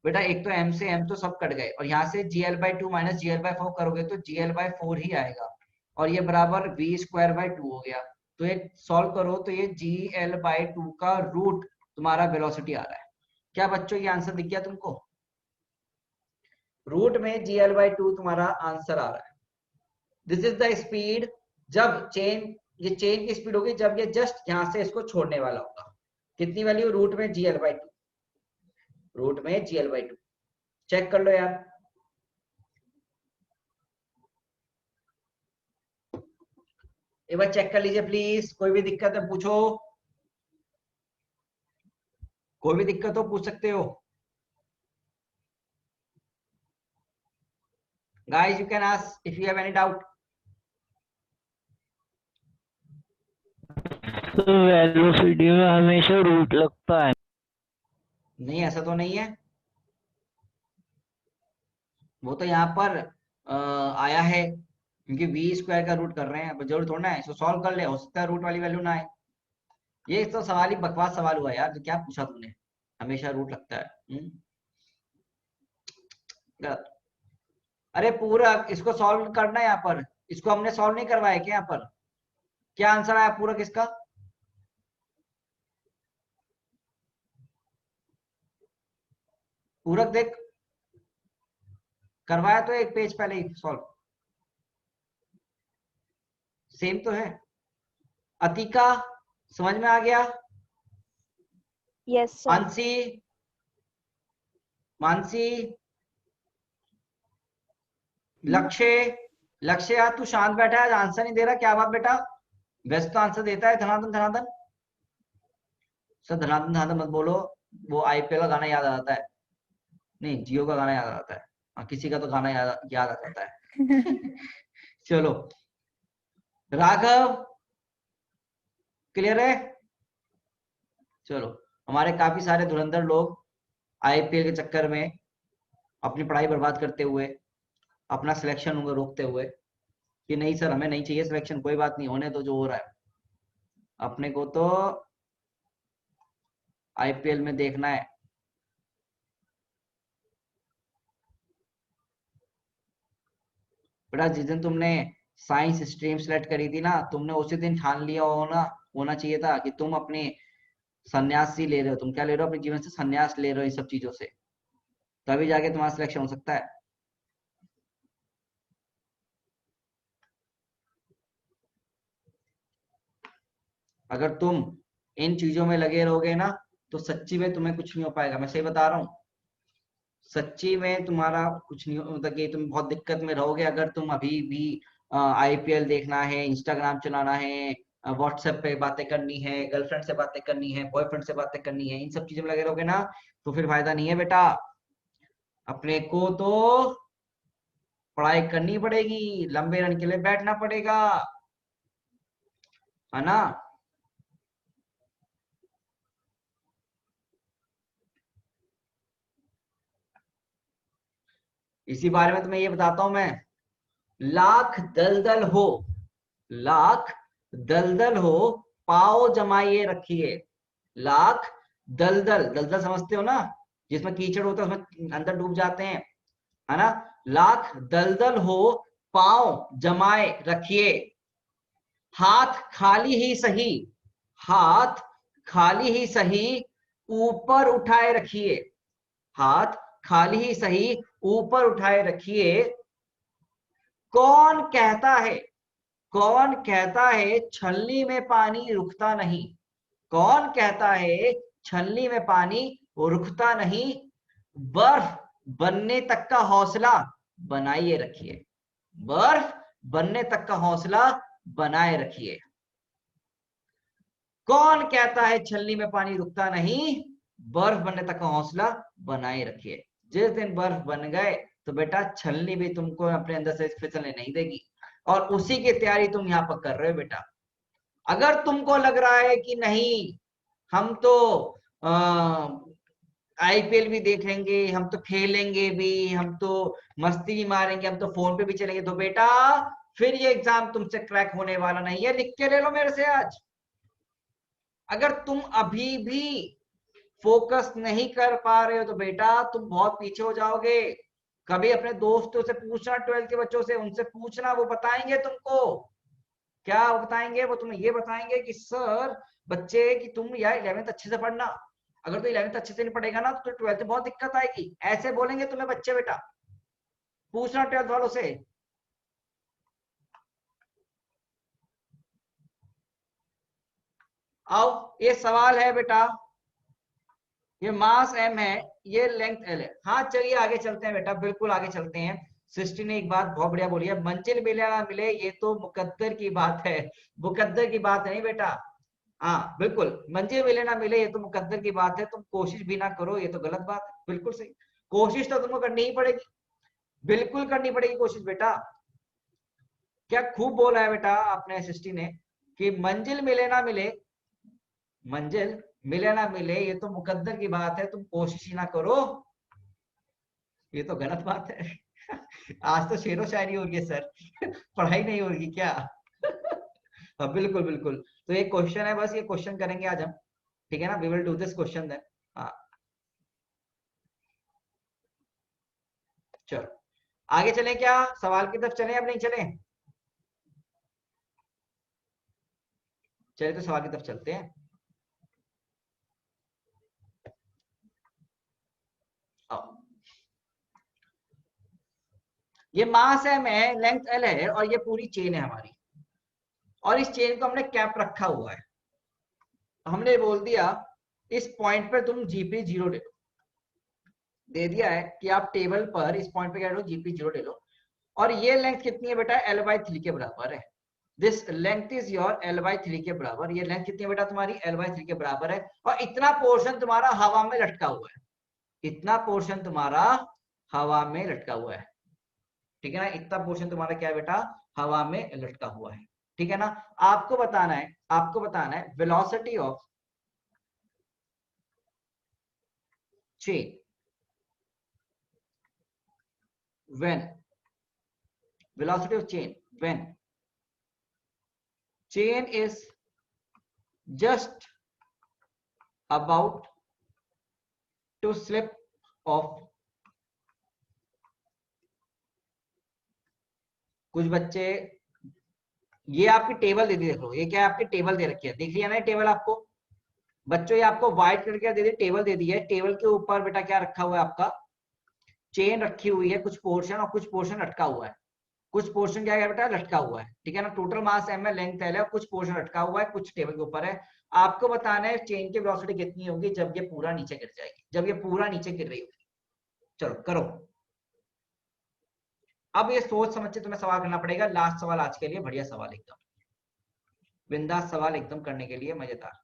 S1: बेटा एक तो m से m तो सब कट गए, और यहाँ से gl/2 माइनस gl/4 करोगे तो gl/4 ही आएगा, और ये बराबर v²/2 हो गया। तो ये सॉल्व करो तो ये gl/2 का रूट तुम्हारा वेलोसिटी आ रहा है। क्या बच्चों ये आंसर दिख गया तुमको? रूट में gl/2 तुम्हारा आंसर आ रहा है। दिस इज द स्पीड जब चेन, ये चेन की स्पीड होगी जब ये जस्ट यहां से इसको छोड़ने वाला होगा। कितनी वैल्यू? रूट में gl/2, रूट में gl/2। चेक कर लो यार। एक बार चेक कर लीजिए प्लीज, कोई भी दिक्कत है पूछो, कोई भी दिक्कत हो पूछ सकते हो। Guys, you can ask if you have any doubt.
S2: Velocity में हमेशा रूट लगता है।
S1: नहीं, ऐसा तो नहीं है, वो तो यहाँ पर आया है क्योंकि v² का रूट कर रहे हैं, जरूर थोड़ा है इसको सॉल्व कर ले, हो सकता है रूट वाली वैल्यू ना आए। ये तो सवाल ही बकवास सवाल हुआ यार, जो क्या पूछा तुमने, हमेशा रूट लगता है। गलत। अरे पूरा इसको सॉल्व करना है यहाँ पर, इसको हमने सॉल्व नहीं करवाया क्या? यहाँ पर क्या आंसर आया पूरा किसका? पूरक देख, करवाया तो एक पेज पहले ही सॉल्व, सेम तो है। अतिका समझ में आ गया?
S9: Yes sir.
S1: मानसी, मानसी, लक्ष्य, लक्ष्य यार तू शांत बैठा है, आज आंसर नहीं दे रहा, क्या बात बेटा? वैसे तो आंसर देता है। धनाधन, धनाधन सर, धनाधन धनाधन मत बोलो, वो आईपीएल का गाना याद आ जाता है। नहीं, जियो का गाना याद आ जाता है। हाँ, किसी का तो गाना याद आ जाता है। चलो राघव, क्लियर है? चलो, हमारे काफी सारे धुरंधर लोग आईपीएल के चक्कर में अपनी पढ़ाई बर्बाद करते हुए, अपना सिलेक्शन उनको रोकते हुए कि नहीं सर हमें नहीं चाहिए सिलेक्शन, कोई बात नहीं, होने तो जो हो रहा है, अपने को तो आईपीएल में देखना है। बेटा जिस दिन तुमने साइंस स्ट्रीम सेलेक्ट करी थी ना, तुमने उसी दिन ठान लिया होना चाहिए था कि तुम अपने संन्यास ही ले रहे हो। तुम क्या ले रहे हो? अपने जीवन से संन्यास ले रहे हो इन सब चीजों से, तभी जाके तुम्हारा सिलेक्शन हो सकता है। अगर तुम इन चीजों में लगे रहोगे ना, तो सच्ची में तुम्हें कुछ नहीं हो पाएगा, मैं सही बता रहा हूँ। सच्ची में तुम्हारा कुछ नहीं मतलब कि तुम बहुत दिक्कत में रहोगे अगर तुम अभी भी आईपीएल देखना है, इंस्टाग्राम चलाना है, व्हाट्सएप पे बातें करनी है, गर्लफ्रेंड से बातें करनी है, बॉयफ्रेंड से बातें करनी है, इन सब चीजों में लगे रहोगे ना, तो फिर फायदा नहीं है बेटा। अपने को तो पढ़ाई करनी पड़ेगी, लंबे रन के लिए बैठना पड़ेगा, है ना? इसी बारे में तुम्हें ये बताता हूं मैं। लाख दलदल हो, लाख दलदल हो, पाओ जमाइए रखिए। लाख दलदल, दलदल समझते हो ना, जिसमें कीचड़ होता है उसमें अंदर डूब जाते हैं, है ना? लाख दलदल हो, पांव जमाए रखिए, हाथ खाली ही सही, हाथ खाली ही सही, ऊपर उठाए रखिए, हाथ खाली ही सही, ऊपर उठाए रखिए। कौन कहता है, कौन कहता है छलनी में पानी रुकता नहीं? कौन कहता है छलनी में पानी रुकता नहीं? बर्फ बनने तक का हौसला बनाए रखिए। बर्फ बनने तक का हौसला बनाए रखिए। कौन कहता है छलनी में पानी रुकता नहीं? बर्फ बनने तक का हौसला बनाए रखिए। जिस दिन बर्फ बन गए तो बेटा छलनी भी तुमको अपने अंदर से फिसलने नहीं देगी, और उसी की तैयारी तुम यहाँ पर कर रहे हो बेटा। अगर तुमको लग रहा है कि नहीं हम तो आईपीएल भी देखेंगे, हम तो खेलेंगे भी, हम तो मस्ती भी मारेंगे, हम तो फोन पे भी चलेंगे, तो बेटा फिर ये एग्जाम तुमसे क्रैक होने वाला नहीं है। लिख के ले लो मेरे से आज। अगर तुम अभी भी फोकस नहीं कर पा रहे हो तो बेटा तुम बहुत पीछे हो जाओगे। कभी अपने दोस्तों से पूछना, 12th के बच्चों से, उनसे पूछना, वो बताएंगे तुमको। क्या वो बताएंगे? वो तुम्हें ये बताएंगे कि सर बच्चे कि तुम यार 11th अच्छे से पढ़ना, अगर तो 11th अच्छे से नहीं पढ़ेगा ना तो 12th में बहुत दिक्कत आएगी। ऐसे बोलेंगे तुम्हें बच्चे बेटा। पूछना 12th वालों से। आओ, ये सवाल है बेटा, ये मास m है, ये लेंथ l है। हाँ चलिए आगे चलते हैं बेटा, बिल्कुल आगे चलते हैं। सृष्टि ने एक बात बहुत बढ़िया बोली है, मंजिल मिले ना मिले ये तो मुकद्दर की बात है, मुकद्दर की बात नहीं बेटा। हाँ बिल्कुल, मंजिल मिले ना मिले ये तो मुकद्दर की बात है, तुम कोशिश भी ना करो ये तो गलत बात है। बिल्कुल सही, कोशिश तो तुमको करनी ही पड़ेगी, बिल्कुल करनी पड़ेगी कोशिश बेटा। क्या खूब बोला है बेटा आपने सृष्टि ने कि मंजिल मिले ना मिले, मंजिल मिले ना मिले ये तो मुकद्दर की बात है, तुम कोशिश ही ना करो ये तो गलत बात है। आज तो शेरो शायरी हो रही है सर, पढ़ाई नहीं होगी क्या? हाँ बिल्कुल बिल्कुल। तो एक क्वेश्चन है, बस ये क्वेश्चन करेंगे आज हम, ठीक है ना? We will do this question then. हाँ चलो आगे चलें, क्या सवाल की तरफ चलें अब नहीं चलें? चलिए तो सवाल की तरफ चलते हैं। आओ, ये मास है में लेंथ एल है और ये पूरी चेन है हमारी, और इस चेन को हमने कैप रखा हुआ है। हमने बोल दिया इस पॉइंट पर तुम जीपी 0 दे दिया है कि आप टेबल पर इस पॉइंट पे क्या लो, जीपी 0 ले लो। और ये लेंथ कितनी है बेटा? l/3 के बराबर है। This length is your l/3 के बराबर। ये लेंथ कितनी है बेटा तुम्हारी? l/3 के बराबर है। और इतना पोर्शन तुम्हारा हवा में लटका हुआ है, इतना पोर्शन तुम्हारा हवा में लटका हुआ है, ठीक है ना? इतना पोर्शन तुम्हारा क्या है बेटा? हवा में लटका हुआ है, ठीक है ना? आपको बताना है, आपको बताना है velocity of chain when, velocity of chain when chain is just about to slip off। कुछ बच्चे, ये आपकी टेबल दे दी, देख लो ये क्या है आपकी टेबल दे रखी है, दिख रही है ना टेबल आपको बच्चों? ये आपको व्हाइट कलर क्या दे दी? टेबल दे दी है। टेबल के ऊपर बेटा क्या रखा हुआ है आपका? चेन रखी हुई है, कुछ पोर्शन और कुछ पोर्शन लटका हुआ है। कुछ पोर्शन क्या है बेटा? लटका हुआ है, ठीक है ना? टोटल मास m है, लेंथ l है, और कुछ पोर्शन लटका हुआ है, कुछ टेबल के ऊपर है। आपको बताना है चेन की वेलोसिटी कितनी होगी जब ये पूरा नीचे गिर जाएगी, जब ये पूरा नीचे गिर रही होगी। चलो करो, अब ये सोच समझ के तुम्हें सवाल करना पड़ेगा। लास्ट सवाल आज के लिए, बढ़िया सवाल, एकदम बिंदास सवाल, एकदम करने के लिए मजेदार।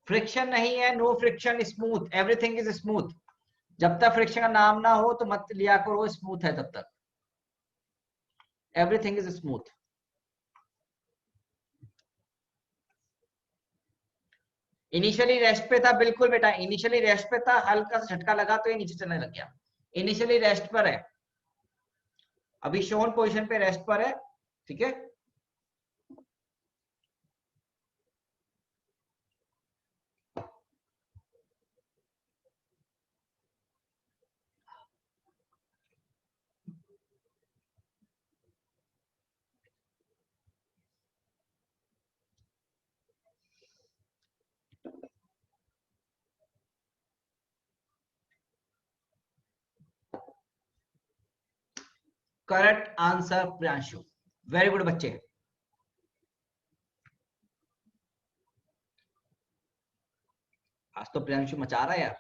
S1: फ्रिक्शन नहीं है, no friction, smooth, everything is smooth. जब तक फ्रिक्शन का नाम ना हो तो मत लिया करो स्मूथ है तब तक, everything is smooth. Initially rest पे था, बिल्कुल बेटा इनिशियली रेस्ट पे था, हल्का सा झटका लगा तो ये नीचे चलने लग गया। इनिशियली रेस्ट पर है, अभी शोन पोजीशन पे रेस्ट पर है, ठीक है? Correct answer Priyanshu, very good बच्चे। आज तो प्रियांशु मचा रहा है यार,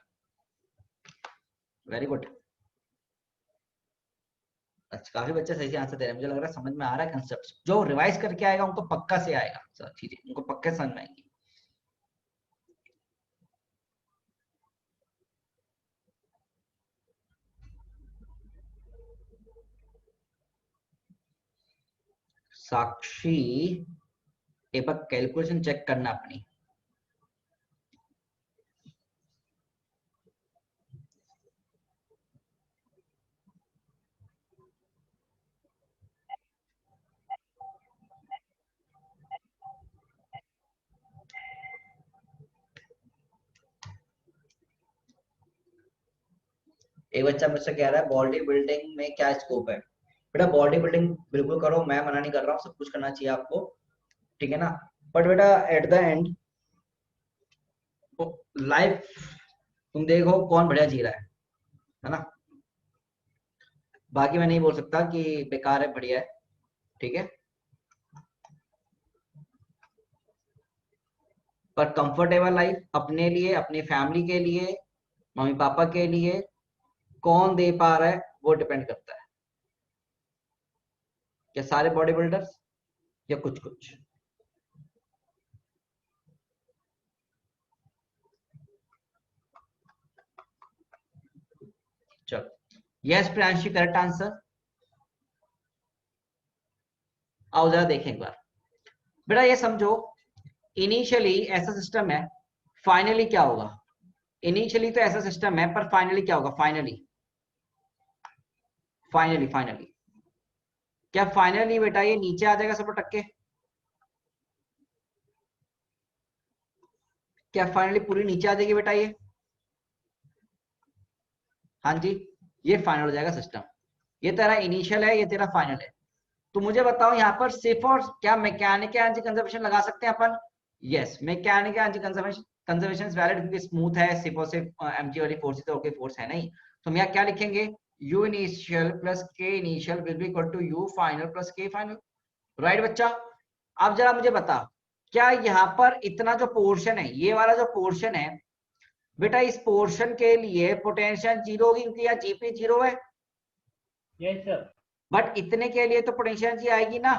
S1: वेरी गुड। अच्छा, काफी बच्चे सही से आंसर दे रहे हैं, मुझे लग रहा है समझ में आ रहा है कंसेप्ट। जो रिवाइज करके आएगा उनको पक्का से आएगा सर चीजें, उनको पक्के समझ में आएंगी। साक्षी एक बार कैलकुलेशन चेक करना अपनी। एक बच्चा मुझसे कह रहा है बॉडी बिल्डिंग में क्या स्कोप है। बेटा बॉडी बिल्डिंग बिल्कुल करो, मैं मना नहीं कर रहा हूँ, सब कुछ करना चाहिए आपको, ठीक है ना। बट बेटा एट द एंड लाइफ तुम देखो कौन बढ़िया जी रहा है ना। बाकी मैं नहीं बोल सकता कि बेकार है बढ़िया है, ठीक है। पर कंफर्टेबल लाइफ अपने लिए, अपनी फैमिली के लिए, मम्मी पापा के लिए कौन दे पा रहा है वो डिपेंड करता है। क्या सारे बॉडी बिल्डर्स या कुछ कुछ? चलो यस प्रियांशी करेक्ट आंसर। आओ जरा देखें एक बार। बेटा ये समझो इनिशियली ऐसा सिस्टम है, फाइनली क्या होगा। इनिशियली तो ऐसा सिस्टम है, पर फाइनली क्या होगा। फाइनली फाइनली फाइनली क्या फाइनली बेटा ये नीचे आ जाएगा सब अटक के? क्या फाइनली पूरी नीचे आ जाएगी बेटा ये? हाँ जी, ये फाइनल हो जाएगा सिस्टम। ये तेरा इनिशियल है, ये तेरा फाइनल है। तो मुझे बताओ यहाँ पर सिर्फ और क्या मैकेनिकल एनर्जी कंजर्वेशन लगा सकते हैं अपन? Yes, mechanical energy conservation valid क्योंकि स्मूथ है, सिर्फ और सिर्फ एमजी वाली फोर्स तो ओके फोर्स है नहीं। तो हम यहाँ क्या लिखेंगे? U initial plus K initial will be equal to U final plus K final. Right बच्चा। अब जरा मुझे बता, क्या यहाँ पर इतना जो पोर्शन है, ये वाला जो पोर्शन है बेटा, इस पोर्शन के लिए पोटेंशियल जीरो होगी क्योंकि यहाँ जीपी जीरो है।
S8: Yes sir.
S1: बट इतने के लिए तो पोटेंशियल एनर्जी आएगी ना,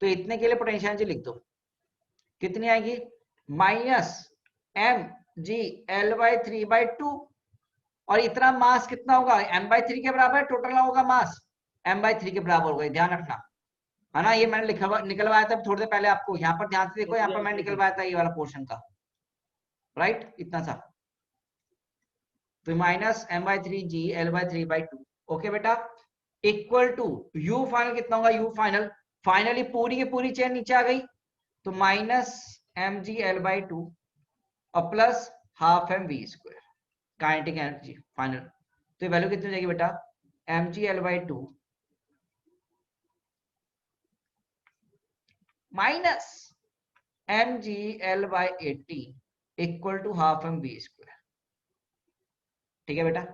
S1: तो इतने के लिए पोटेंशियल एनर्जी लिख दो। कितनी आएगी? Minus M G L by 3/2। और इतना मास कितना होगा? m/3 के बराबर टोटल होगा मास, m/3 के बराबर होगा, ध्यान रखना है ना। ये मैंने निकलवाया था थोड़ी देर पहले आपको, यहाँ पर ध्यान से देखो, यहाँ पर मैंने निकलवाया था ये वाला पोर्शन का, राइट, इतना सा। तो माइनस m/3 जी l/3/2। ओके बेटा, इक्वल टू u फाइनल कितना होगा? u फाइनल फाइनली पूरी की पूरी चेन नीचे आ गई, तो माइनस mg l/2 और plus half mv², kinetic energy final. तो वैल्यू कितनी हो जाएगी बेटा? mg l/2 minus mg l/80 equal to half mv²। ठीक है बेटा,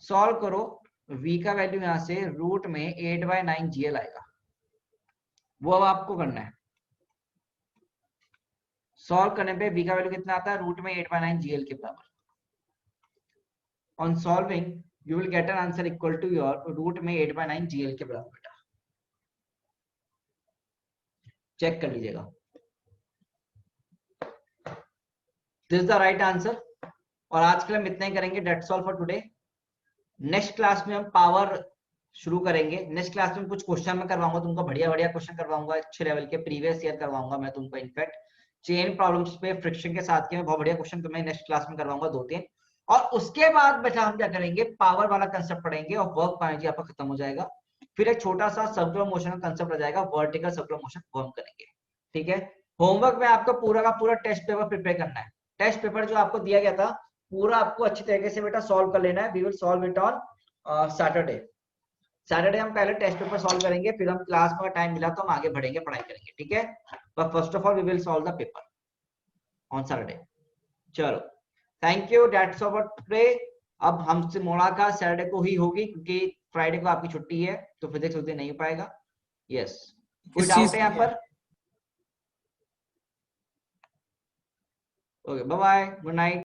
S1: सॉल्व करो। v का वैल्यू यहां से रूट में 8/9 GL आएगा, वो अब आपको करना है। सॉल्व करने पे v का वैल्यू कितना आता है? रूट में 8/9 GL के बराबर। On solving you will get an answer equal to your root में 8/9 GL के बराबर। बेटा चेक कर लीजिएगा, this is the right answer. और आज के लिए हम इतना ही करेंगे, that's all for today. Next class में हम पावर शुरू करेंगे। नेक्स्ट क्लास में कुछ क्वेश्चन मैं करवाऊंगा तुमको, बढ़िया बढ़िया क्वेश्चन करवाऊंगा, अच्छे लेवल के, प्रीवियस ईयर करवाऊंगा मैं तुमको। इनफैक्ट चेन प्रॉब्लम्स पे फ्रिक्शन के साथ के मैं बहुत बढ़िया क्वेश्चन तुम्हें नेक्स्ट क्लास में करवाऊंगा 2-3। और उसके बाद बेटा हम क्या करेंगे? पावर वाला कंसेप्ट पढ़ेंगे और वर्क एनर्जी आपका खत्म हो जाएगा। फिर एक छोटा सा सर्कुलर मोशन का कंसेप्ट आ जाएगा, वर्टिकल सर्कुलर मोशन, वो हम करेंगे। ठीक है, होमवर्क में आपको पूरा का पूरा टेस्ट पेपर प्रिपेयर करना है। टेस्ट पेपर जो आपको दिया गया था पूरा आपको अच्छी तरीके से बेटा सॉल्व कर लेना है। We will solve it on Saturday हम पहले टेस्ट पेपर सॉल्व करेंगे, फिर हम क्लास में टाइम मिला तो हम आगे बढ़ेंगे, पढ़ाई करेंगे। ठीक है, but first of all we will solve the paper on Saturday. चलो, thank you, that's all for today. अब हमसे मुलाकात सैटरडे को ही होगी क्योंकि फ्राइडे को आपकी छुट्टी है, तो फिजिक्स उस दिन नहीं हो पाएगा। यस, कोई डाउट है यहाँ पर? Okay, bye bye, good night.